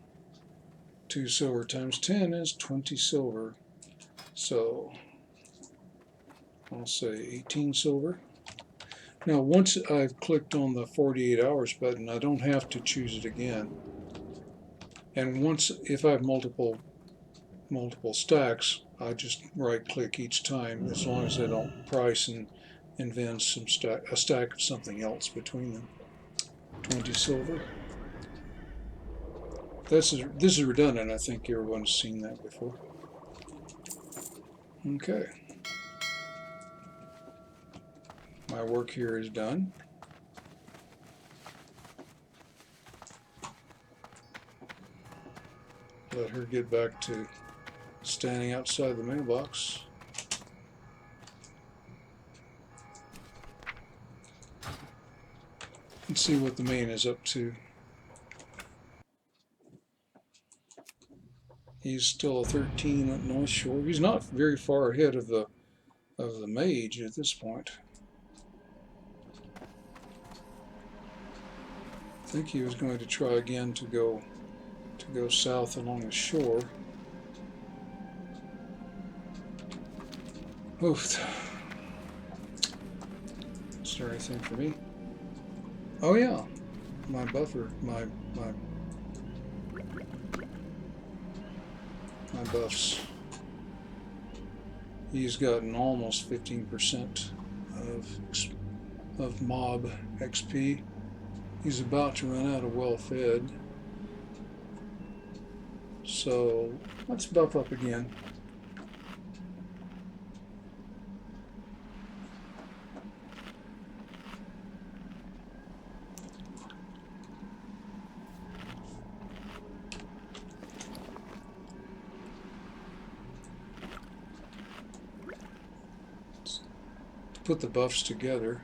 2 silver times 10 is 20 silver. So I'll say 18 silver. Now, once I've clicked on the 48 hours button, I don't have to choose it again. And once, if I have multiple stacks, I just right-click each time, as long as I don't price and invent a stack of something else between them. 20 silver. This is redundant. I think everyone's seen that before. Okay. My work here is done. Let her get back to standing outside the mailbox. And see what the main is up to. He's still a 13 at North Shore. He's not very far ahead of the Mage at this point. I think he was going to try again to go south along the shore. Oof. Is there anything for me? Oh yeah, my buffer, my buffs. He's gotten almost 15% of mob XP. He's about to run out of well-fed. So let's buff up again. Put the buffs together.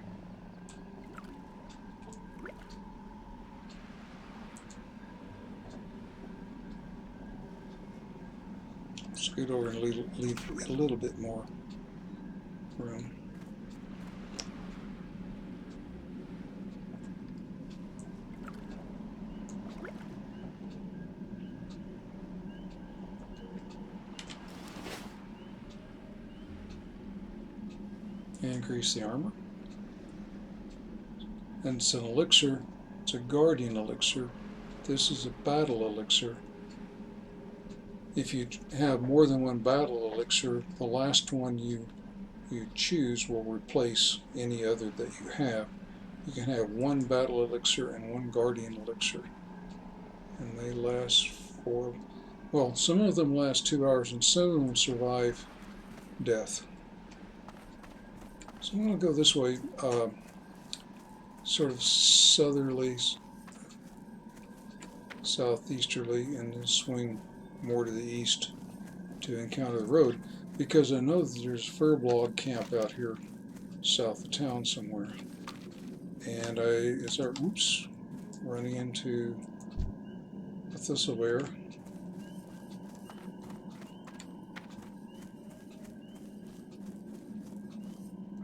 Scoot over and leave a little bit more room. Increase the armor. And it's an elixir. It's a guardian elixir. This is a battle elixir. If you have more than one battle elixir, the last one you choose will replace any other that you have. You can have one battle elixir and one guardian elixir. And they last for, well, some of them last 2 hours and some of them survive death. So I'm going to go this way, sort of southerly, southeasterly, and then swing more to the east to encounter the road, because I know that there's a furblog camp out here south of town somewhere. And I start, oops, running into a thistle bear.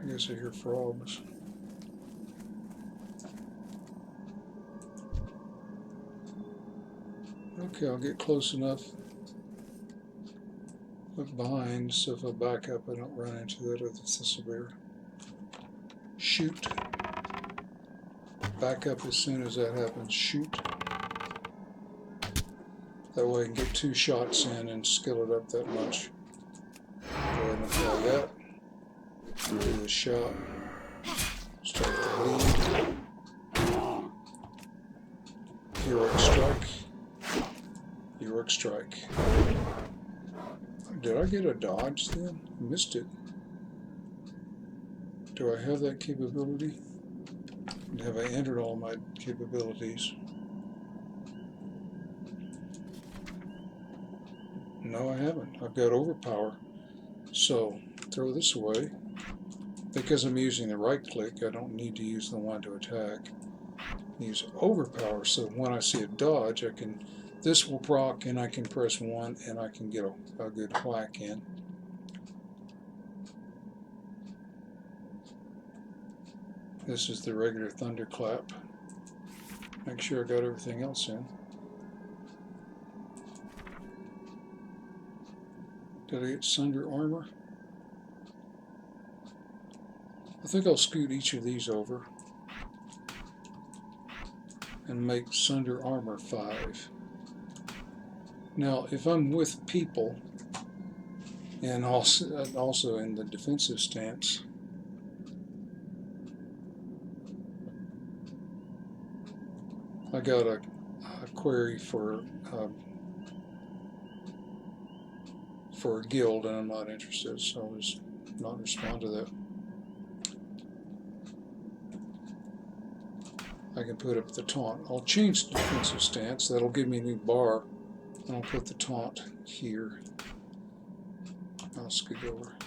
I guess I hear frogs. Okay, I'll get close enough. Look behind, so if I back up, I don't run into that other thistle bear. Shoot. Back up as soon as that happens. Shoot. That way I can get 2 shots in and skill it up that much. Go ahead and apply that. Do the shot. Start the bleed. Heroic strike. Heroic strike. Did I get a dodge then? Missed it. Do I have that capability? Have I entered all my capabilities? No, I haven't. I've got overpower. So, throw this away. Because I'm using the right click, I don't need to use the one to attack. Use overpower, so when I see a dodge, I can, this will proc and I can press 1 and I can get a good whack in. This is the regular thunderclap. Make sure I got everything else in. Did I get Sunder armor? I think I'll scoot each of these over and make Sunder armor 5. Now, if I'm with people and also in the defensive stance, I got a query for a guild, and I'm not interested, so I'll just not respond to that. I can put up the taunt. I'll change the defensive stance. That'll give me a new bar, and I'll put the taunt here. I'll scoot over.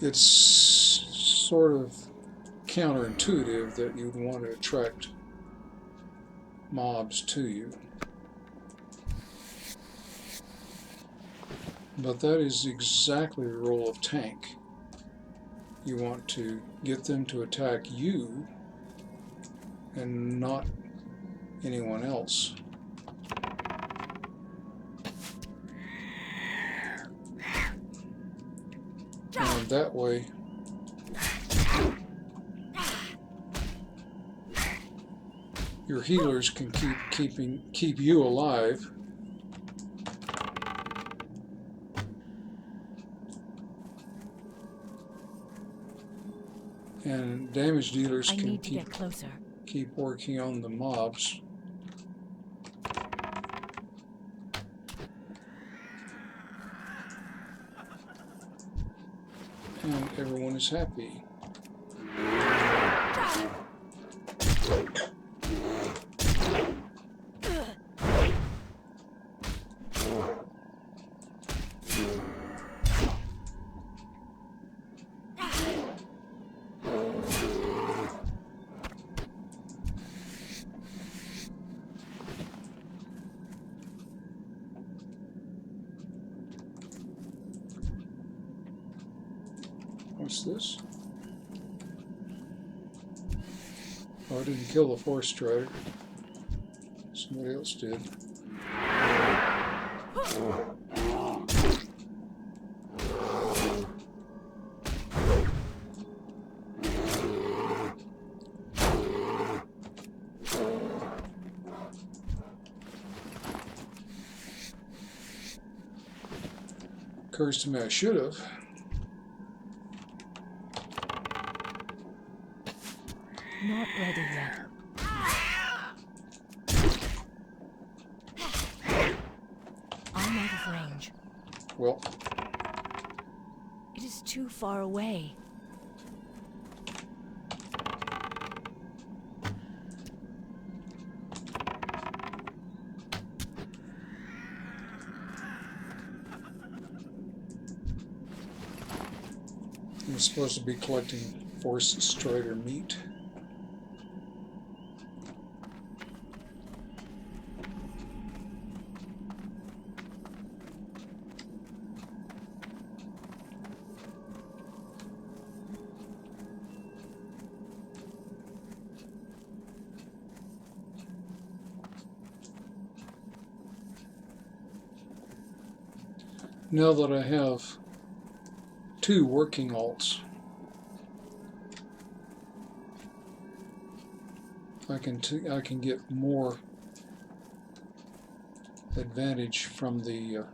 It's sort of counterintuitive that you'd want to attract mobs to you. But that is exactly the role of tank. You want to get them to attack you and not anyone else. And that way, your healers can keep you alive. And damage dealers I can need to get closer. keep working on the mobs. And everyone is happy. What's this? Oh, I didn't kill the forest strider. Somebody else did. Occurs to me I should have. Not ready yet. I'm out of range. Well, It is too far away. I'm supposed to be collecting forest strider meat. Now that I have 2 working alts, I can get more advantage from the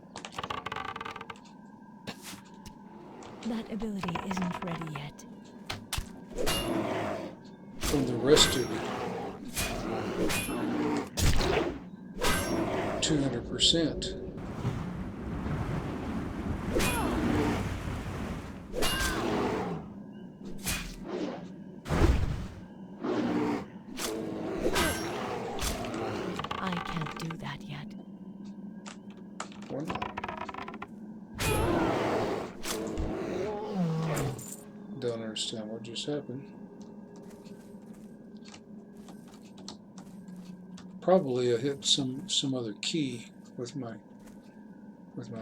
That ability isn't ready yet. rested 200%. I can't do that yet. Why not? Don't understand what just happened. Probably I hit some other key with my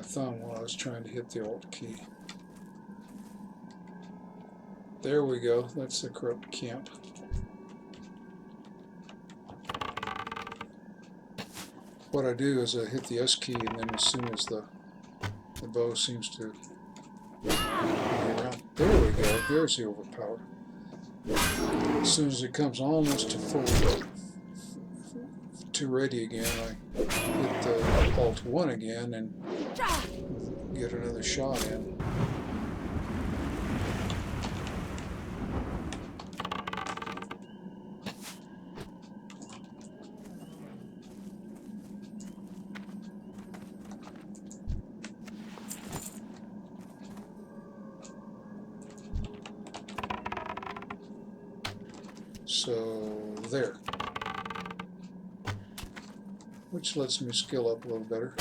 thumb while I was trying to hit the Alt key. There we go. That's the corrupt camp. What I do is I hit the S key, and then as soon as the bow seems to be around, there we go. There's the overpower. As soon as it comes almost to full to ready again, I hit the Alt 1 again and get another shot in. So there, which lets me skill up a little better.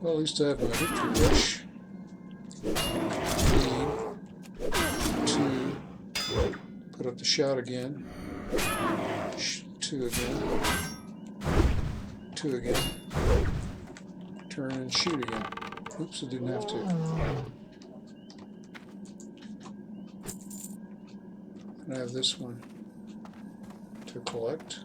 Well, at least I have my victory rush. Need to put up the shout again. 2 again. 2 again. Turn and shoot again. Oops, I didn't have to. And I have this one to collect.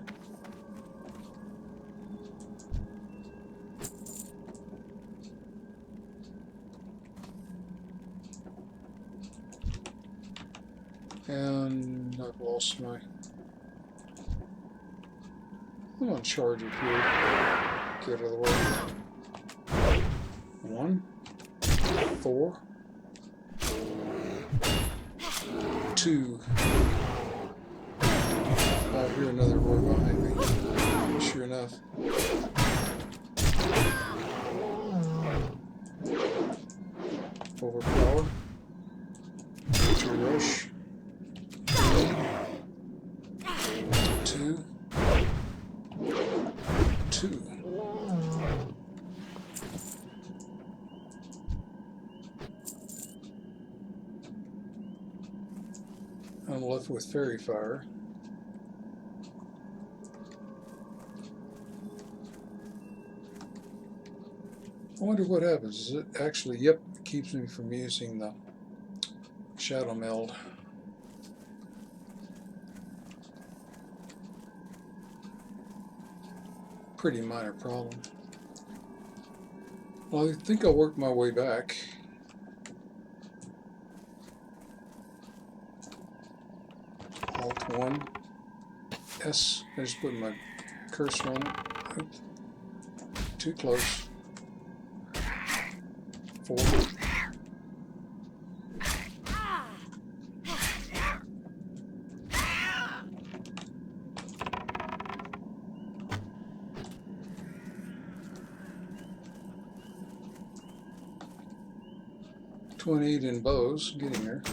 And I've lost my... I'm on charge up here. Get out of the way. 1, 4, 2. I hear another roar behind me. Sure enough. Overpower. Victory rush. 2. 2. I'm left with Fairy Fire. I wonder what happens. Is it actually, yep, it keeps me from using the Shadow Meld. Pretty minor problem. Well, I think I'll work my way back. Alt 1. S. I just put my cursor on it. Oops. Too close. 4. .28 in bows, getting there.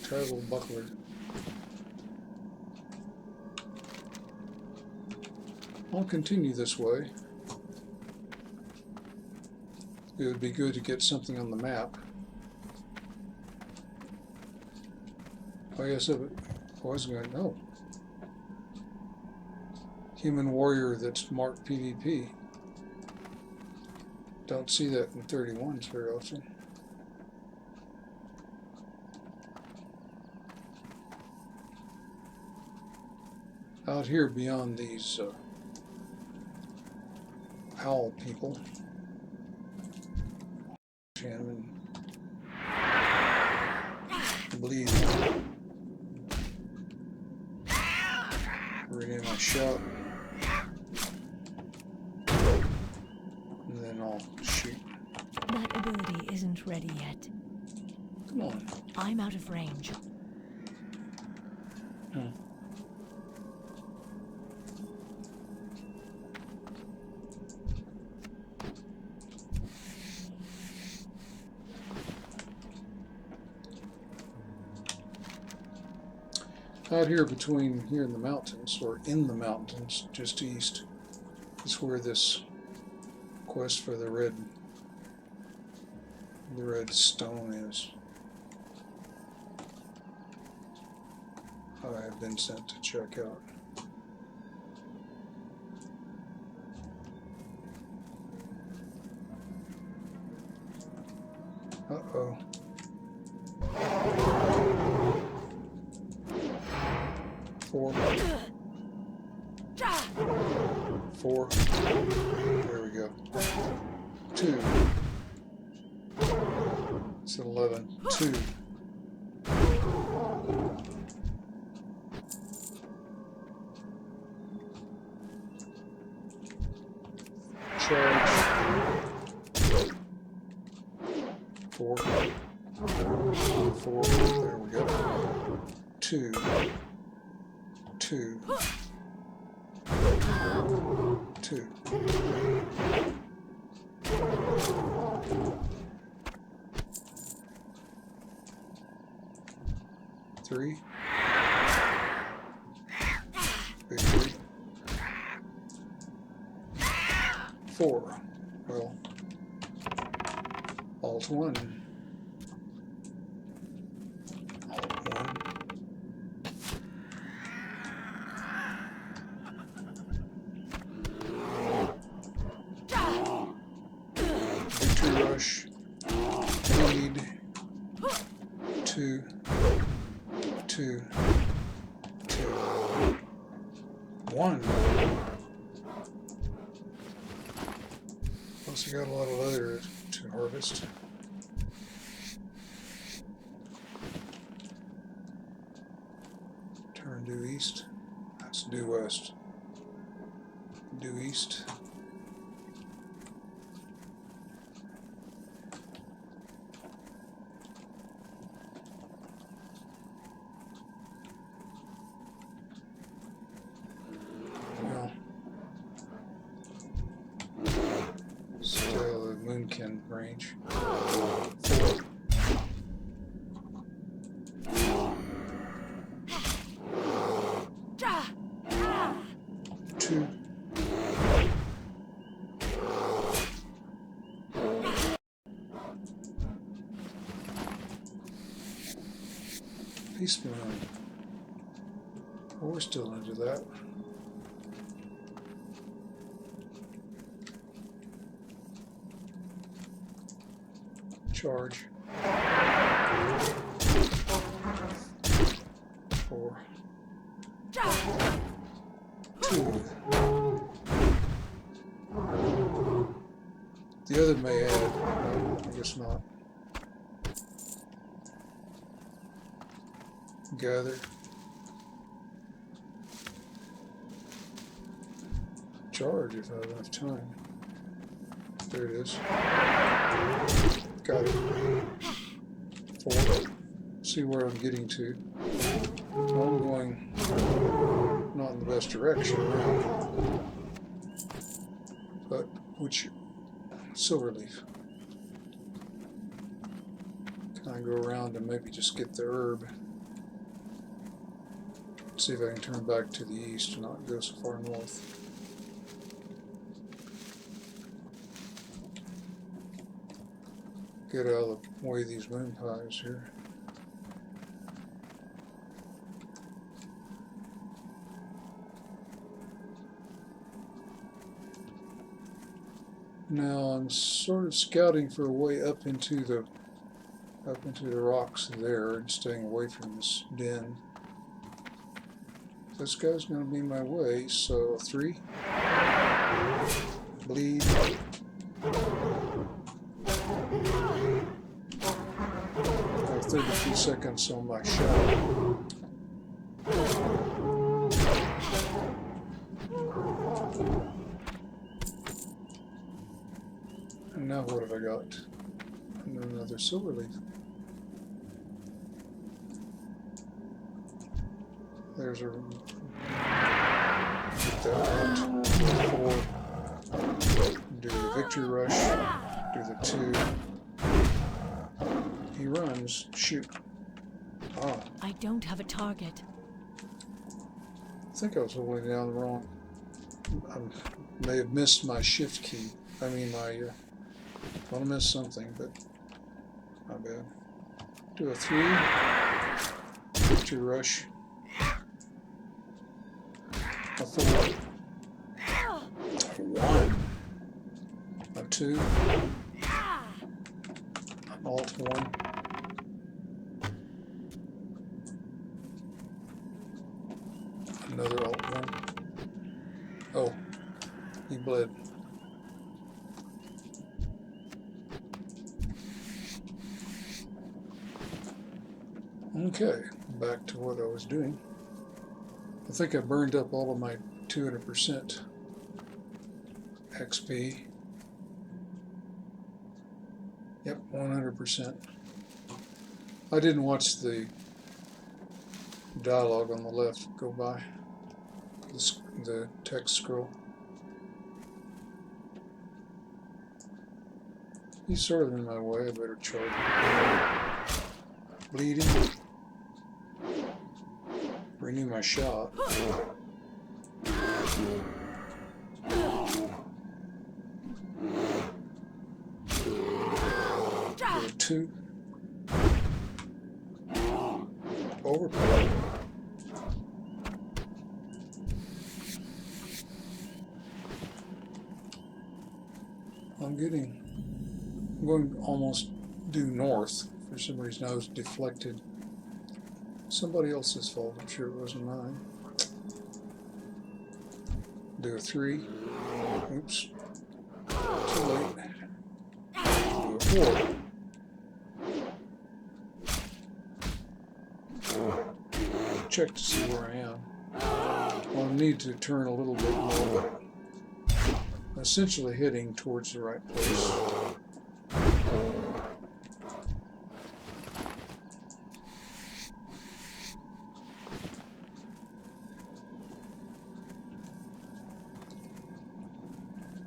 Travel buckler. I'll continue this way. It would be good to get something on the map. I guess if it was going to know. Human warrior that's marked PvP. Don't see that in 31s very often. Out here beyond these owl people. And bleed. Bring in my shot. And then I'll shoot. That ability isn't ready yet. Come on. I'm out of range. Out here between here in the mountains, or in the mountains, just east, is where this quest for the red stone is. I have been sent to check out. Uh-oh. Four. There we go. 2. It's 11. 2. Charge. 4. 4. There we go. 2. 2. 2. 3. Big 3. 4. Alt 1. Alt 1. Victory rush. Lead. 2. 2. 2. 1. Plus we got a lot of leather to harvest. Turn due east. That's due west. Due east. Well, still the Moonkin range. 4. 2. Peace Moon. Oh, we're still into that. Charge. 4. 2. The other may add. No, I guess not. Gather. Charge if I have enough time. There it is. Got it. 4. See where I'm getting to. Well, I'm going not in the best direction now. But which Silverleaf. Can I go around and maybe just get the herb? See if I can turn back to the east and not go so far north. Get out of the way of these moon pies here. Now I'm sort of scouting for a way up into the rocks there and staying away from this den. This guy's going to be my way, so 3. Bleed. I have 32 seconds on my shot. And now what have I got? And another Silverleaf. There's a get that out. 4. Do the victory rush. Do the 2. He runs. Shoot. Ah. I don't have a target. I think I was holding down the wrong. I may have missed my shift key. I mean my. I missed something, but not bad. Do a 3. Victory rush. A 4. 1. A 2. Alt 1. Another Alt 1. Oh, he bled. Okay, back to what I was doing. I think I burned up all of my 200% XP. Yep, 100%. I didn't watch the dialogue on the left go by, the text scroll. He's sort of in my way, I better charge him. Bleeding. Renew my shot. 2. Overpowered. I'm going almost due north. For some reason I was deflected. Somebody else's fault, I'm sure it wasn't mine. Do a 3. Oops. Too late. Do a 4. Check to see where I am. I'll need to turn a little bit more. Essentially heading towards the right place.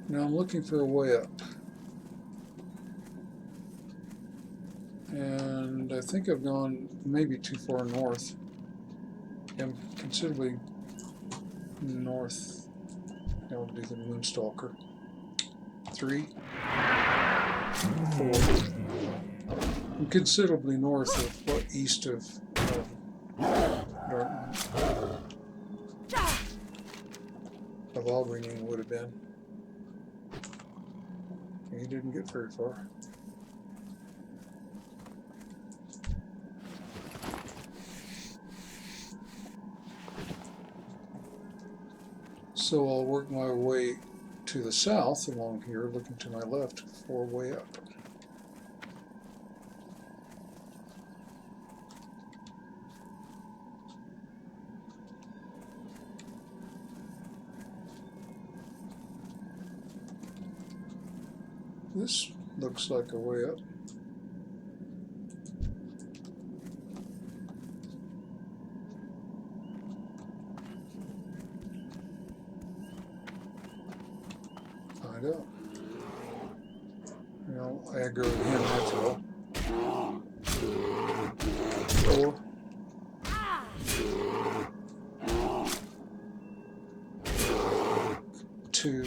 Now I'm looking for a way up. And I think I've gone maybe too far north. I'm considerably north. That would be the Moonstalker. 3, 4. I'm considerably north of what east of Albany would have been. He didn't get very far. So I'll work my way to the south along here, looking to my left for a way up. This looks like a way up. Find out. You know, aggro him as well. 4. 2.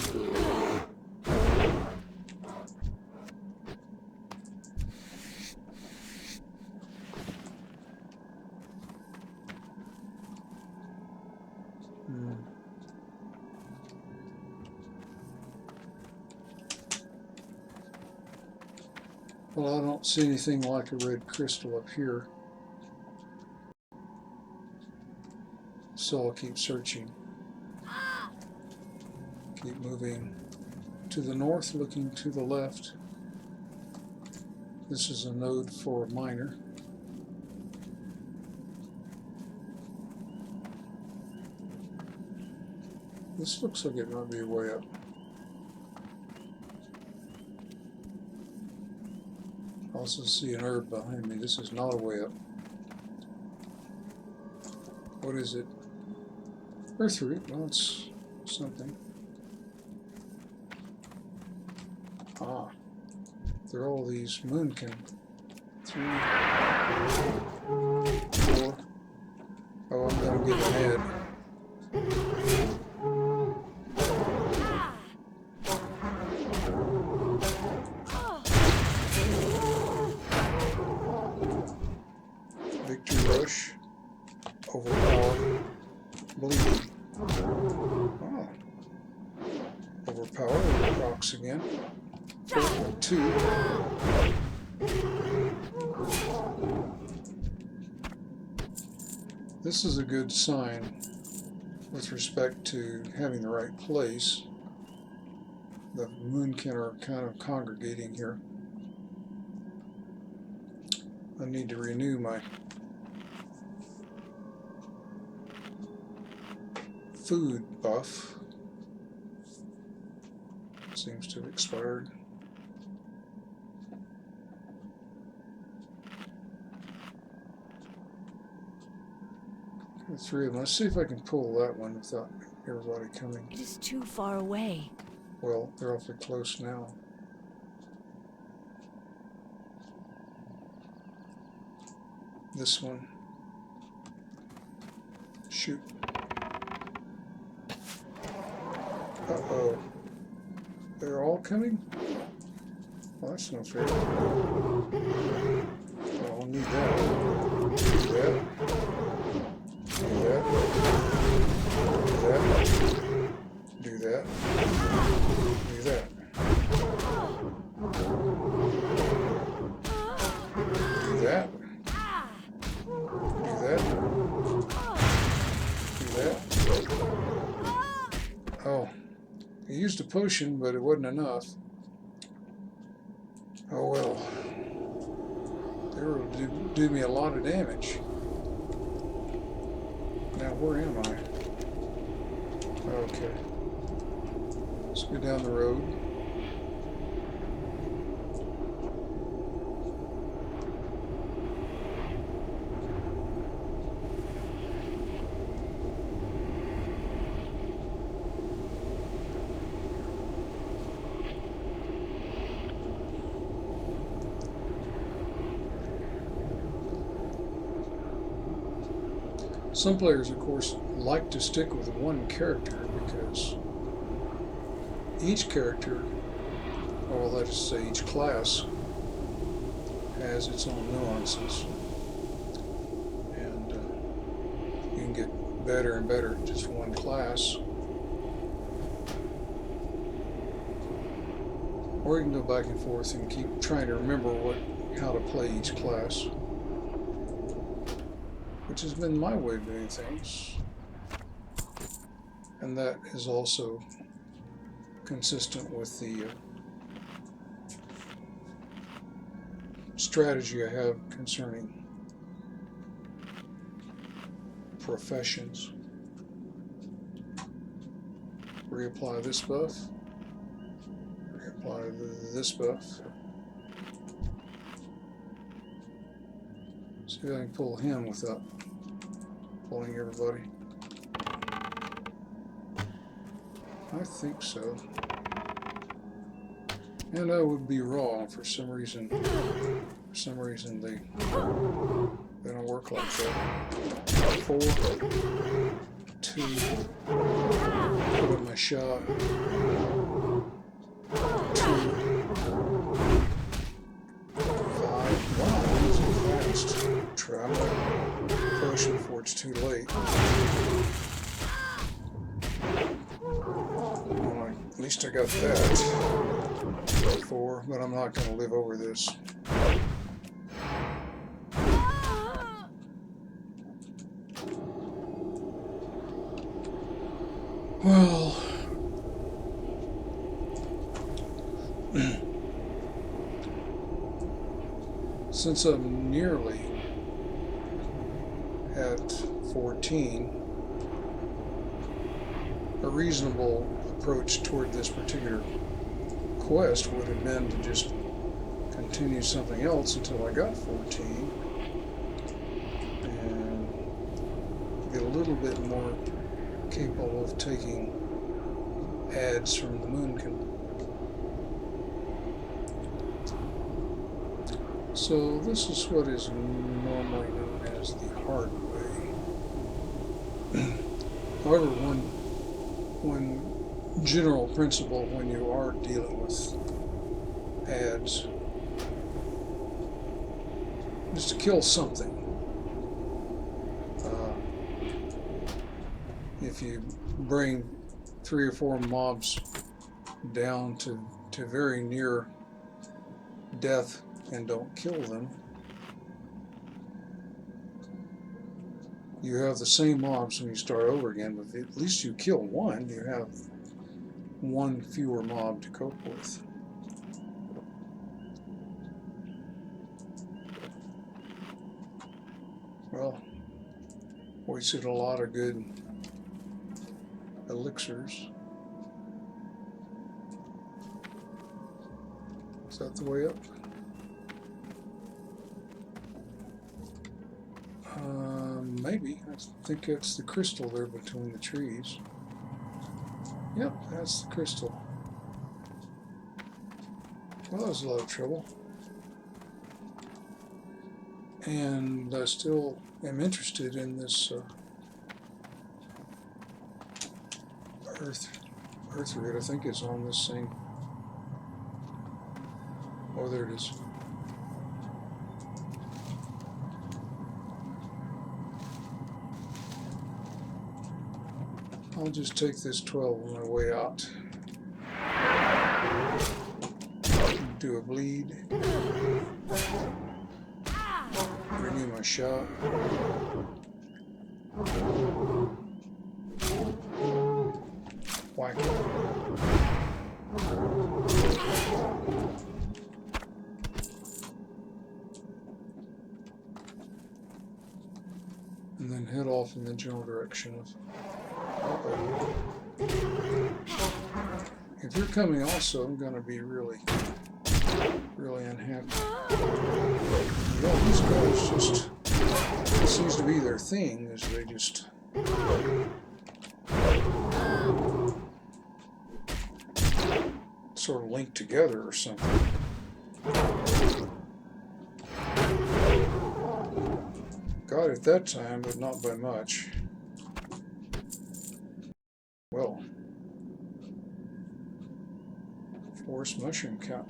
Well, I don't see anything like a red crystal up here, so I'll keep searching. Keep moving to the north, looking to the left. This is a node for a miner. This looks like it might be a way up. I also see an herb behind me. This is not a way up. What is it? Earthroot. Well, it's something. Ah. They're all these moonkin. 3, 4. Oh, I'm gonna get ahead. Rush, overpower, bleed. Oh. Overpower, rocks again. 4.2. This is a good sign with respect to having the right place. The moonkin are kind of congregating here. I need to renew my food buff. Seems to have expired. The 3 of them. Let's see if I can pull that one without everybody coming. It is too far away. Well, they're awfully close now. This one. Shoot. Uh-oh. They're all coming? Well, that's no fair. that. Do that. Do that. Oh. I used a potion, but it wasn't enough. Oh well. They will do me a lot of damage. Now, where am I? Okay. Let's go down the road. Some players, of course, like to stick with one character because each character, or let's say each class, has its own nuances. And you can get better and better at just one class. Or you can go back and forth and keep trying to remember how to play each class. Which has been my way of doing things. And that is also consistent with the strategy I have concerning professions. Reapply this buff. Reapply this buff. See if I can pull him without pulling everybody. I think so. And I would be wrong for some reason. For some reason they don't work like that. 4, 2, put up my shot. 2, 5. Wow, that's too fast. Try my potion before it's too late. Well, at least I got that. 4, but I'm not going to live over this. Well, since I'm nearly at 14, a reasonable approach toward this particular quest would have been to just continue something else until I got 14 and get a little bit more capable of taking ads from the Moonkin. So this is what is normally known as the hard way. However, one general principle when you are dealing with ads is to kill something. If you bring 3 or 4 mobs down to very near death and don't kill them, you have the same mobs when you start over again, but at least you kill one, you have one fewer mob to cope with. Well, wasted a lot of good elixirs. Is that the way up? Maybe. I think that's the crystal there between the trees. Yep, that's the crystal. Well, that was a lot of trouble. And I still am interested in this earth root. I think it's on this same. Oh, there it is. I'll just take this 12 on my way out. Do a bleed. my shot. Whack it. And then head off in the general direction of... If you're coming also, I'm going to be really unhappy. Yeah, these guys just... It seems to be their thing, is they just... sort of link together or something. Got it that time, but not by much. Well, forest mushroom count.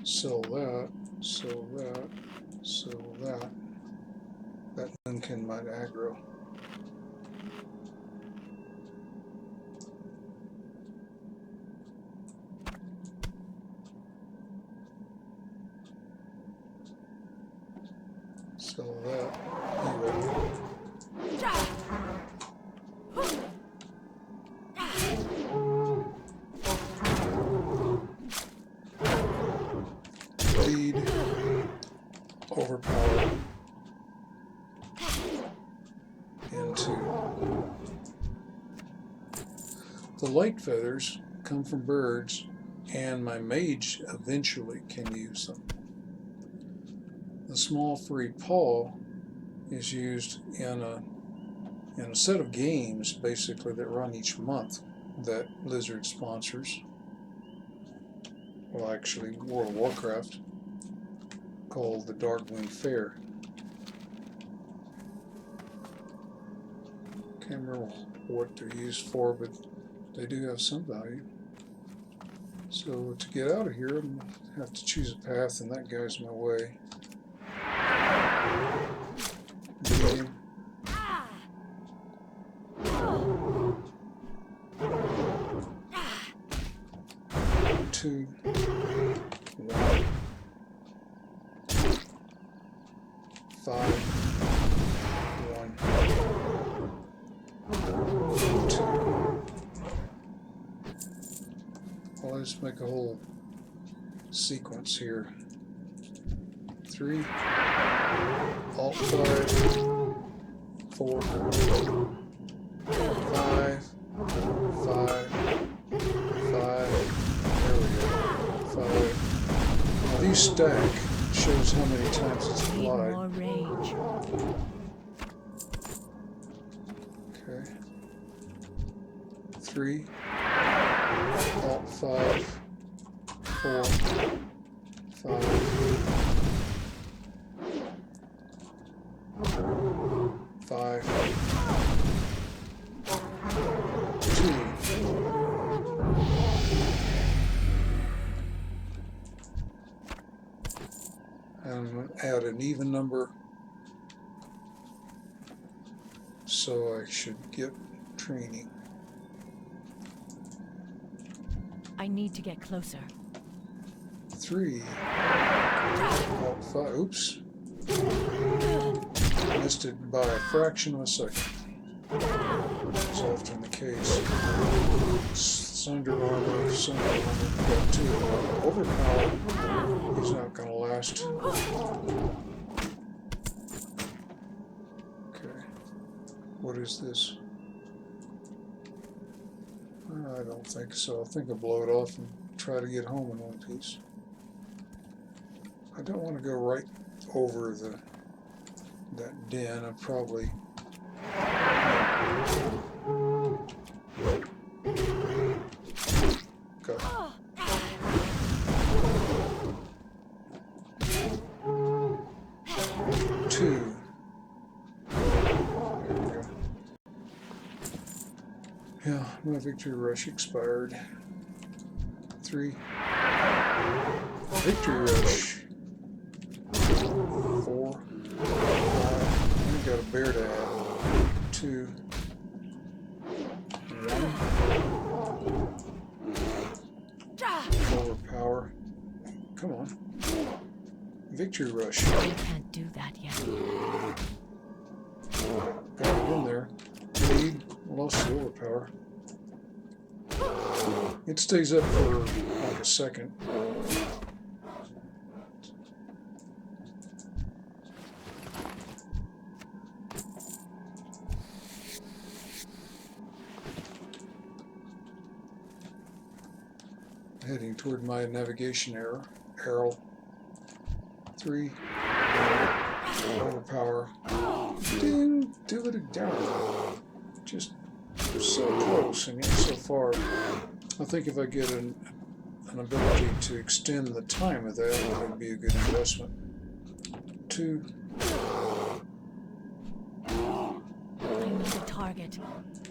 Sell that, sell that, sell that. That Lincoln might aggro. Sell that. Anyway. Lead. Overpower. Into. The light feathers come from birds, and my mage eventually can use them. The small furry paw is used in a set of games basically that run each month that Blizzard sponsors. Well, actually, World of Warcraft, called the Darkwing Fair. Can't remember what they're used for, but they do have some value. So to get out of here, I'm going to have to choose a path, and that guy's my way. Game. 2, 1, 5, 1, 2. Well, let's make a whole sequence here. 3, Alt 5, 4, 5, 5, 5. There we go. 5. Now these stack. Shows how many times it's applied. More rage. Okay. 3. Alt 5. 4. 5. 5. 2. And add an even number, so I should get training. I need to get closer. 3. Alt 5. Oops. Missed it by a fraction of a second. That's often the case. Sunder armor, got 2. Overpower. He's not going to last. Okay. What is this? I don't think so. I think I'll blow it off and try to get home in one piece. I don't want to go right over that den. I probably... Got 2. There we go. Yeah, my victory rush expired. 3. Victory rush. 4. 5. I got a bear to add. 2. 1. come on. Victory rush. I can't do that yet. Got it in there. Lead. Lost the overpower. It stays up for like a second. Heading toward my navigation arrow. 3. Overpower. Didn't do it again. Just so close and yet so far. I think if I get an ability to extend the time of that, it would be a good investment. 2. I need a target.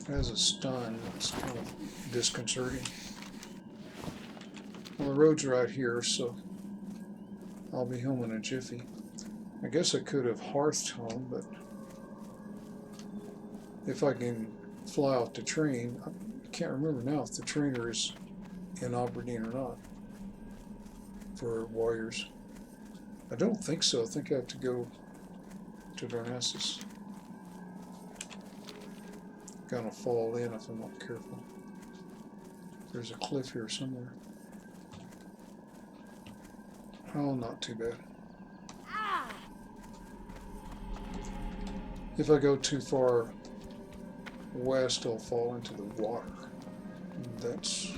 As a stun, it's kind of disconcerting. Well, the road's right here, so I'll be home in a jiffy. I guess I could have hearthed home, but if I can fly off the train, I can't remember now if the trainer is in Aberdeen or not for Warriors. I don't think so. I think I have to go to Darnassus. Gonna fall in if I'm not careful. There's a cliff here somewhere. Oh, not too bad. If I go too far west, I'll fall into the water. That's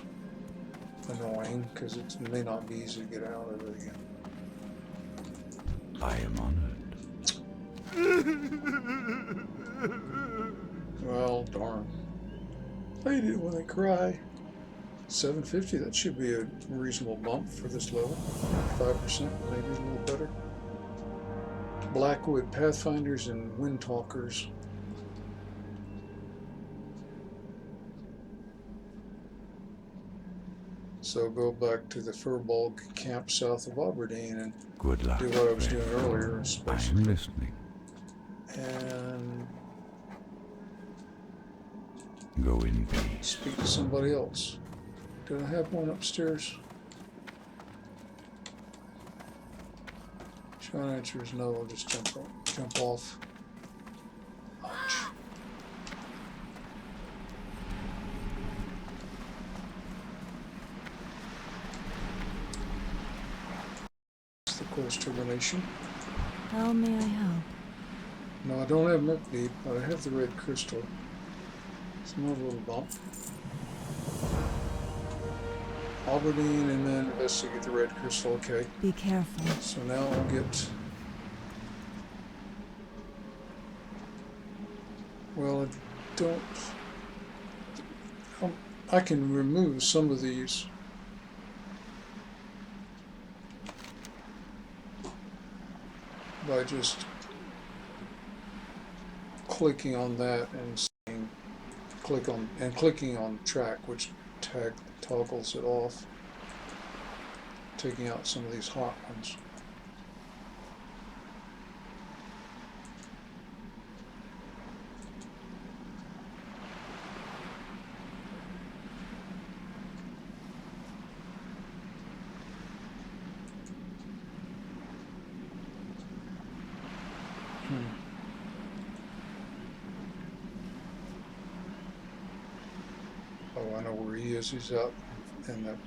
annoying because it may not be easy to get out of it again. I am honored. Well, darn. I hate it when they cry. 750, that should be a reasonable bump for this level. 5%, maybe a little better. Blackwood Pathfinders and Windtalkers. So go back to the Furbolg camp south of Aberdeen and Good luck. do what I was doing earlier, I'm especially. listening. And Go in peace. speak to somebody else. Did I have one upstairs? Short answer is no. I'll just jump off. Ouch. It's the quest termination. How may I help? No, I don't have Merkdeep, but I have the red crystal. It's another little bump. Aberdeen and then investigate the red crystal, okay. Be careful. So now I'll get... Well, I don't... I can remove some of these. By just clicking on that and saying, clicking on track, which toggles it off, taking out some of these hot ones. Oh, I know where he is. He's out in that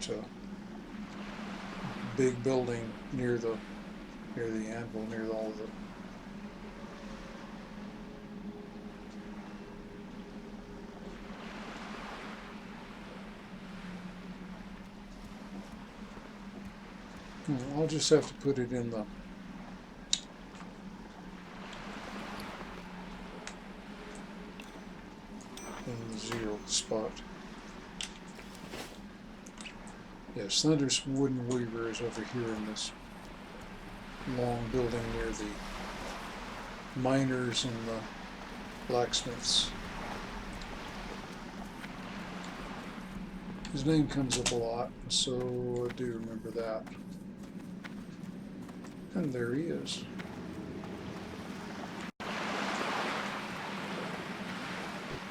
big building near the anvil, near all of the... I'll just have to put it in the... zero spot. Yes, Thunder's Wooden Weaver is over here in this long building near the miners and the blacksmiths. His name comes up a lot, so I do remember that. And there he is.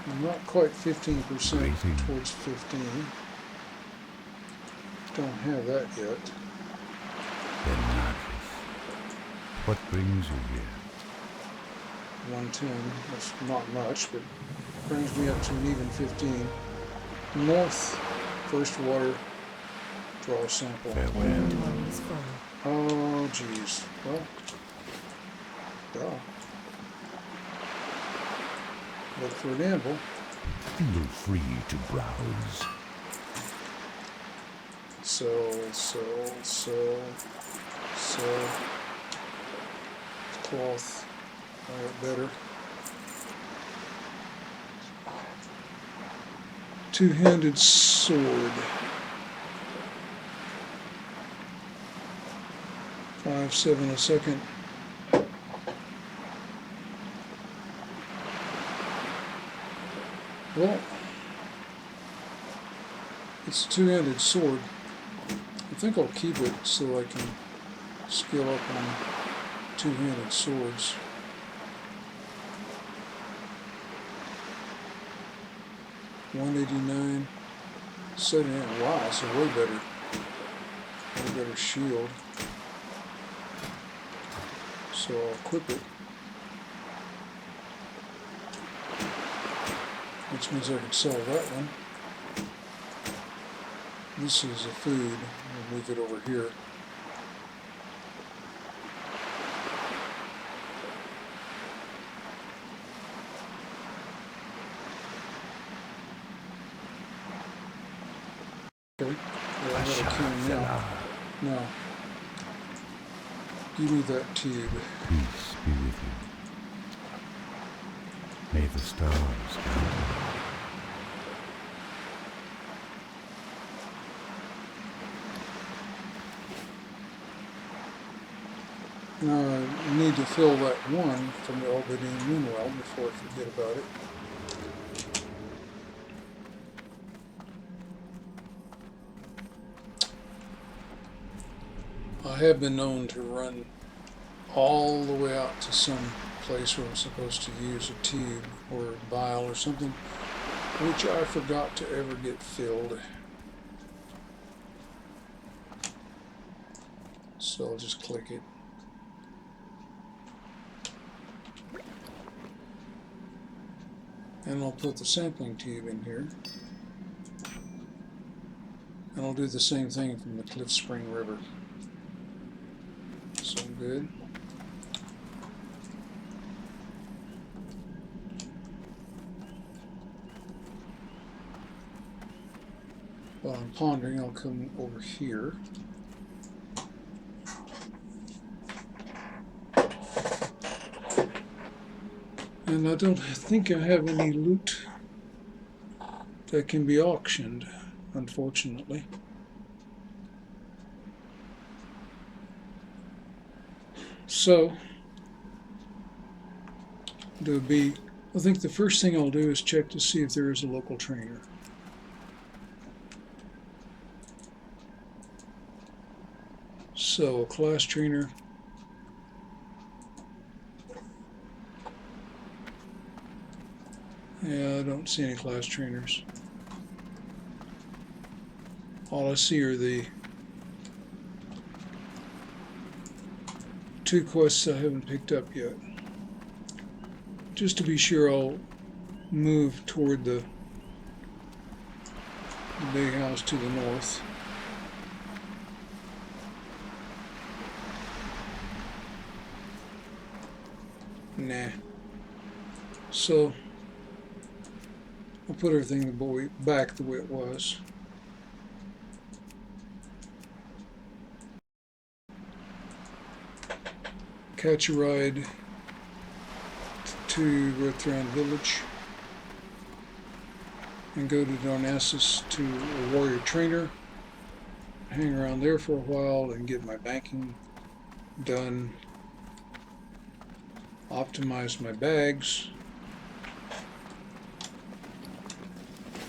I'm not quite 15% towards 15. Don't have that yet. then madness. What brings you here? 110. That's not much, but brings me up to an even 15. North, first water, draw a sample. Farewell. Inventory is full. Oh, geez. Well, duh. Look for an amble. Feel free to browse. So. Cloth. Alright, better. Two-handed sword. 5-7 a second. Well, it's a two-handed sword. I think I'll keep it so I can skill up on two-handed swords. $189. 79. Wow, it's a way better shield. So I'll equip it. Which means I can sell that one. This is a food. I'll move it over here. Okay. Yeah, I got a can now. No. Give me that tube. Peace be with you. May the stars guide you. Now I need to fill that one from the Albany Moonwell before I forget about it. I have been known to run all the way out to some place where I'm supposed to use a tube or a vial or something, which I forgot to ever get filled. So I'll just click it. And I'll put the sampling tube in here. And I'll do the same thing from the Cliff Spring River. So good. While I'm pondering, I'll come over here. And I don't think I have any loot that can be auctioned, unfortunately. So, I think the first thing I'll do is check to see if there is a local trainer. So, class trainer. Yeah, I don't see any class trainers. All I see are the 2 quests I haven't picked up yet. Just to be sure, I'll move toward the big house to the north. Nah. So I'll put everything back the way it was. Catch a ride to Rothran Village and go to Darnassus to a warrior trainer. Hang around there for a while and get my banking done. Optimize my bags.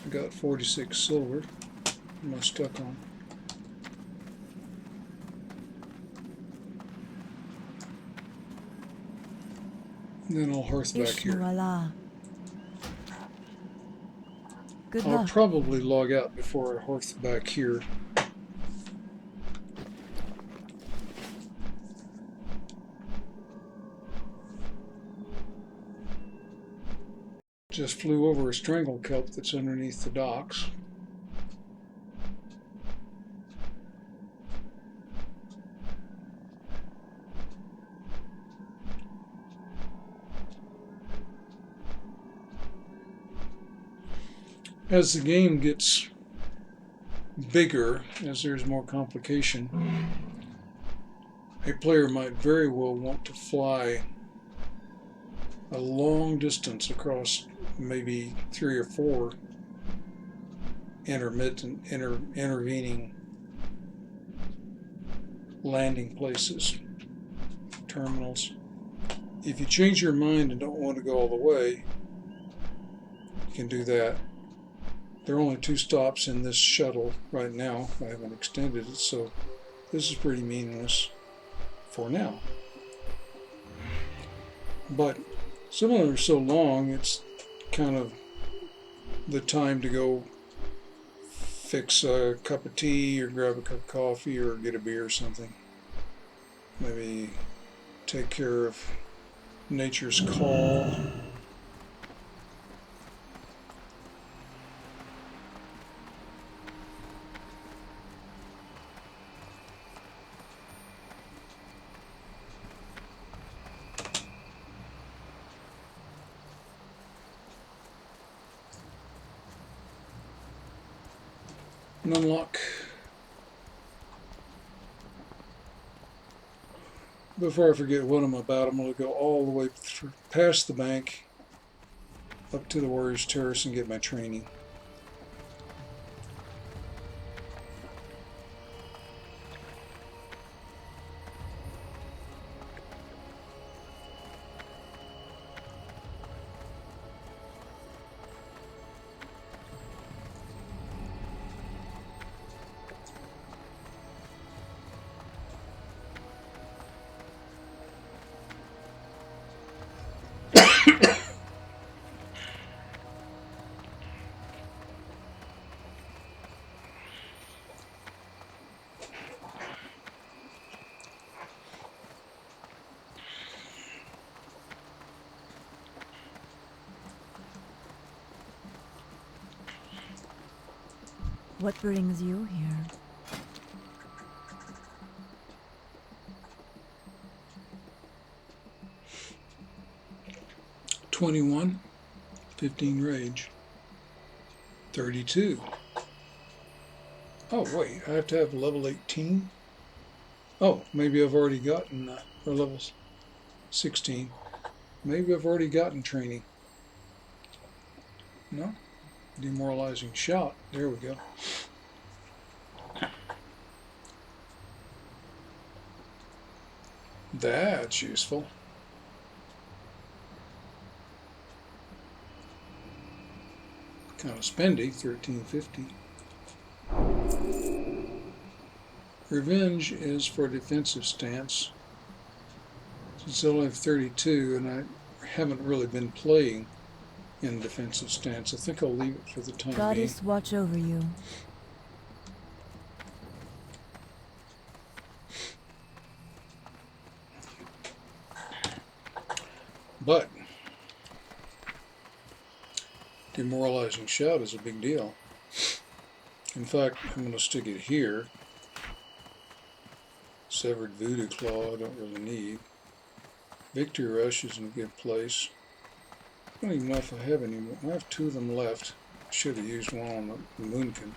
I got 46 silver. What am I stuck on? And then I'll hearth back here. Ishnuala. Good I'll luck. probably log out before I hearth back here. Just flew over a strangle kelp that's underneath the docks. As the game gets bigger, as there's more complication, a player might very well want to fly a long distance across maybe 3 or 4 intervening landing places, terminals. If you change your mind and don't want to go all the way, you can do that. There are only 2 stops in this shuttle right now. I haven't extended it, so this is pretty meaningless for now. But some of them are so long, it's kind of the time to go fix a cup of tea or grab a cup of coffee or get a beer or something. Maybe take care of nature's call. And unlock. Before I forget what I'm about, I'm going to go all the way past the bank up to the Warriors Terrace and get my training. What brings you here? "21, 15 rage, 32. Oh wait, I have to have level 18? Oh, maybe I've already gotten, or level 16. Maybe I've already gotten training. No? Demoralizing shot. There we go. That's useful. Kind of spendy, 1350. Revenge is for defensive stance. Since I only have 32 and I haven't really been playing in defensive stance, I think I'll leave it for the time being. Goddess, watch over you. But demoralizing shout is a big deal. In fact, I'm going to stick it here. Severed Voodoo Claw I don't really need. Victory Rush is in a good place. I don't even know if I have any more. I have 2 of them left. I should have used one on the Moonkin.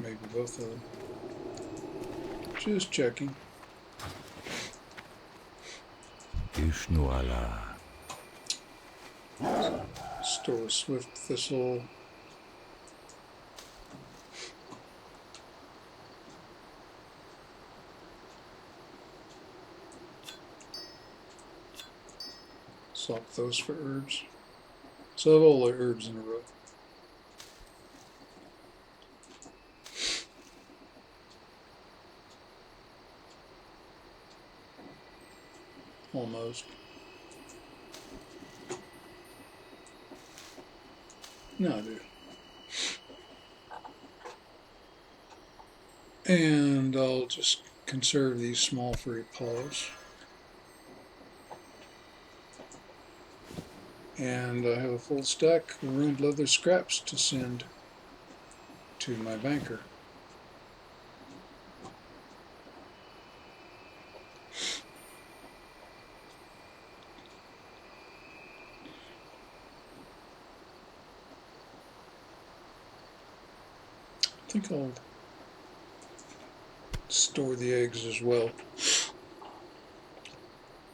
Maybe both of them. Just checking. Ishnuala. Store Swift Thistle. Swap those for herbs. So I have all the herbs in a row. Almost. No, I do. And I'll just conserve these small furry paws. And I have a full stack of ruined leather scraps to send to my banker. I think I'll store the eggs as well.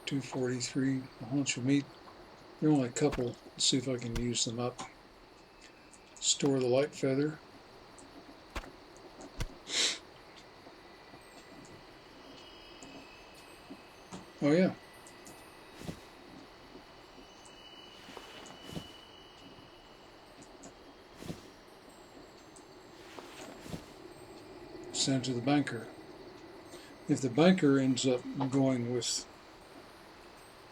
243, a haunch of meat. There are only a couple. Let's see if I can use them up. Store the light feather. Oh yeah. Send to the banker. If the banker ends up going with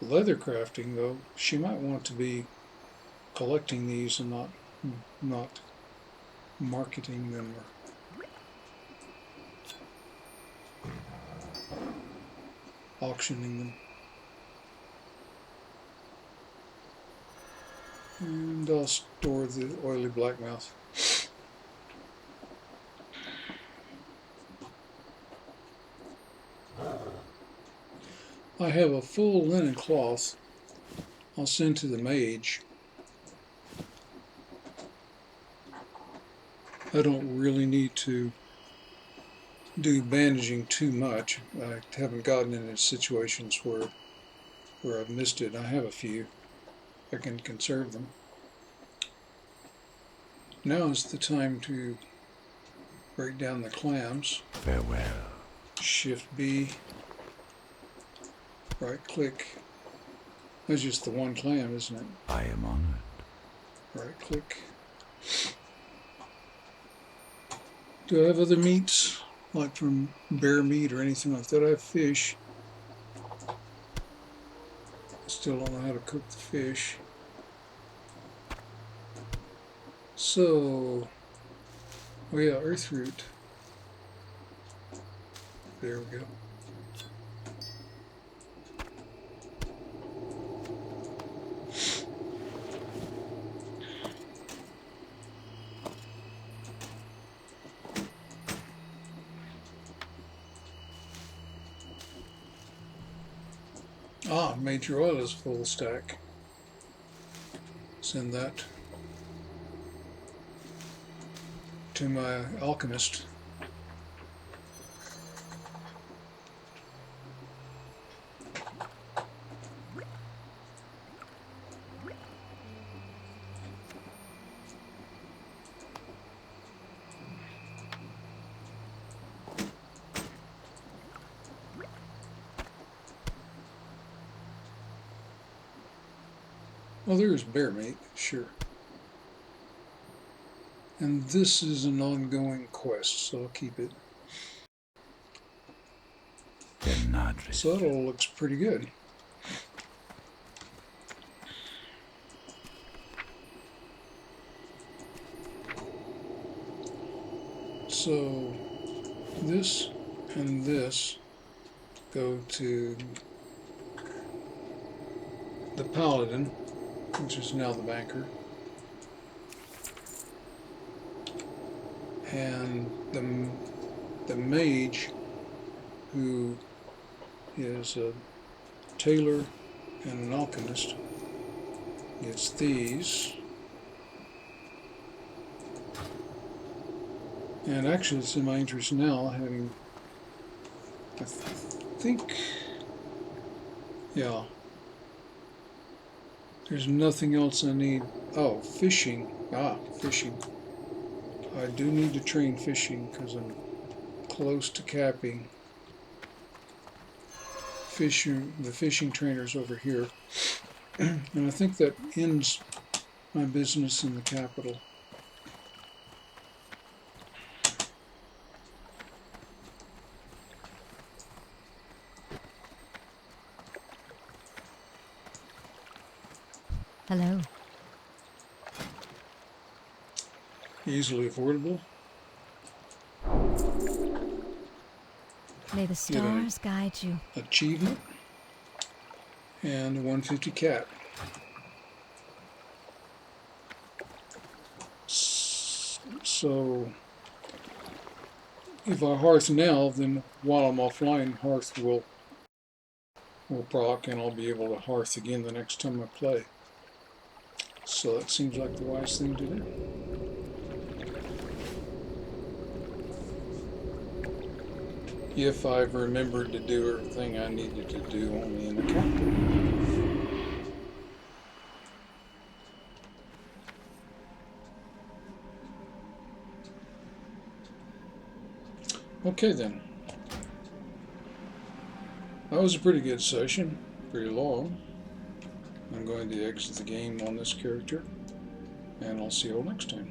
leather crafting, though, she might want to be collecting these and not marketing them or auctioning them. And I'll store the oily blackmouth. I have a full linen cloth I'll send to the mage. I don't really need to do bandaging too much. I haven't gotten into situations where I've missed it. I have a few. I can conserve them. Now is the time to break down the clams. Farewell. Shift B. Right click. That's just the one clam, isn't it? I am honored. Right click. Do I have other meats? Like from bear meat or anything like that? I have fish. Still don't know how to cook the fish. So, oh yeah, earthroot. There we go. Ah, major oil is full stack. Send that to my alchemist. Well, there's bear meat, sure. And this is an ongoing quest, so I'll keep it. So that all looks pretty good. So this and this go to the paladin, which is now the banker, and the mage, who is a tailor and an alchemist, gets these. And actually it's in my interest now, having, I think, yeah, there's nothing else I need. Oh, fishing. Fishing. I do need to train fishing because I'm close to capping. The fishing trainer's over here. And I think that ends my business in the capital. Hello. Easily affordable. May the stars guide you. Achievement. And a 150 cat. So if I hearth now, then while I'm offline, hearth will proc, and I'll be able to hearth again the next time I play. So that seems like the wise thing to do. If I've remembered to do everything I needed to do on the end account. Okay then. That was a pretty good session. Pretty long. I'm going to exit the game on this character, and I'll see you all next time.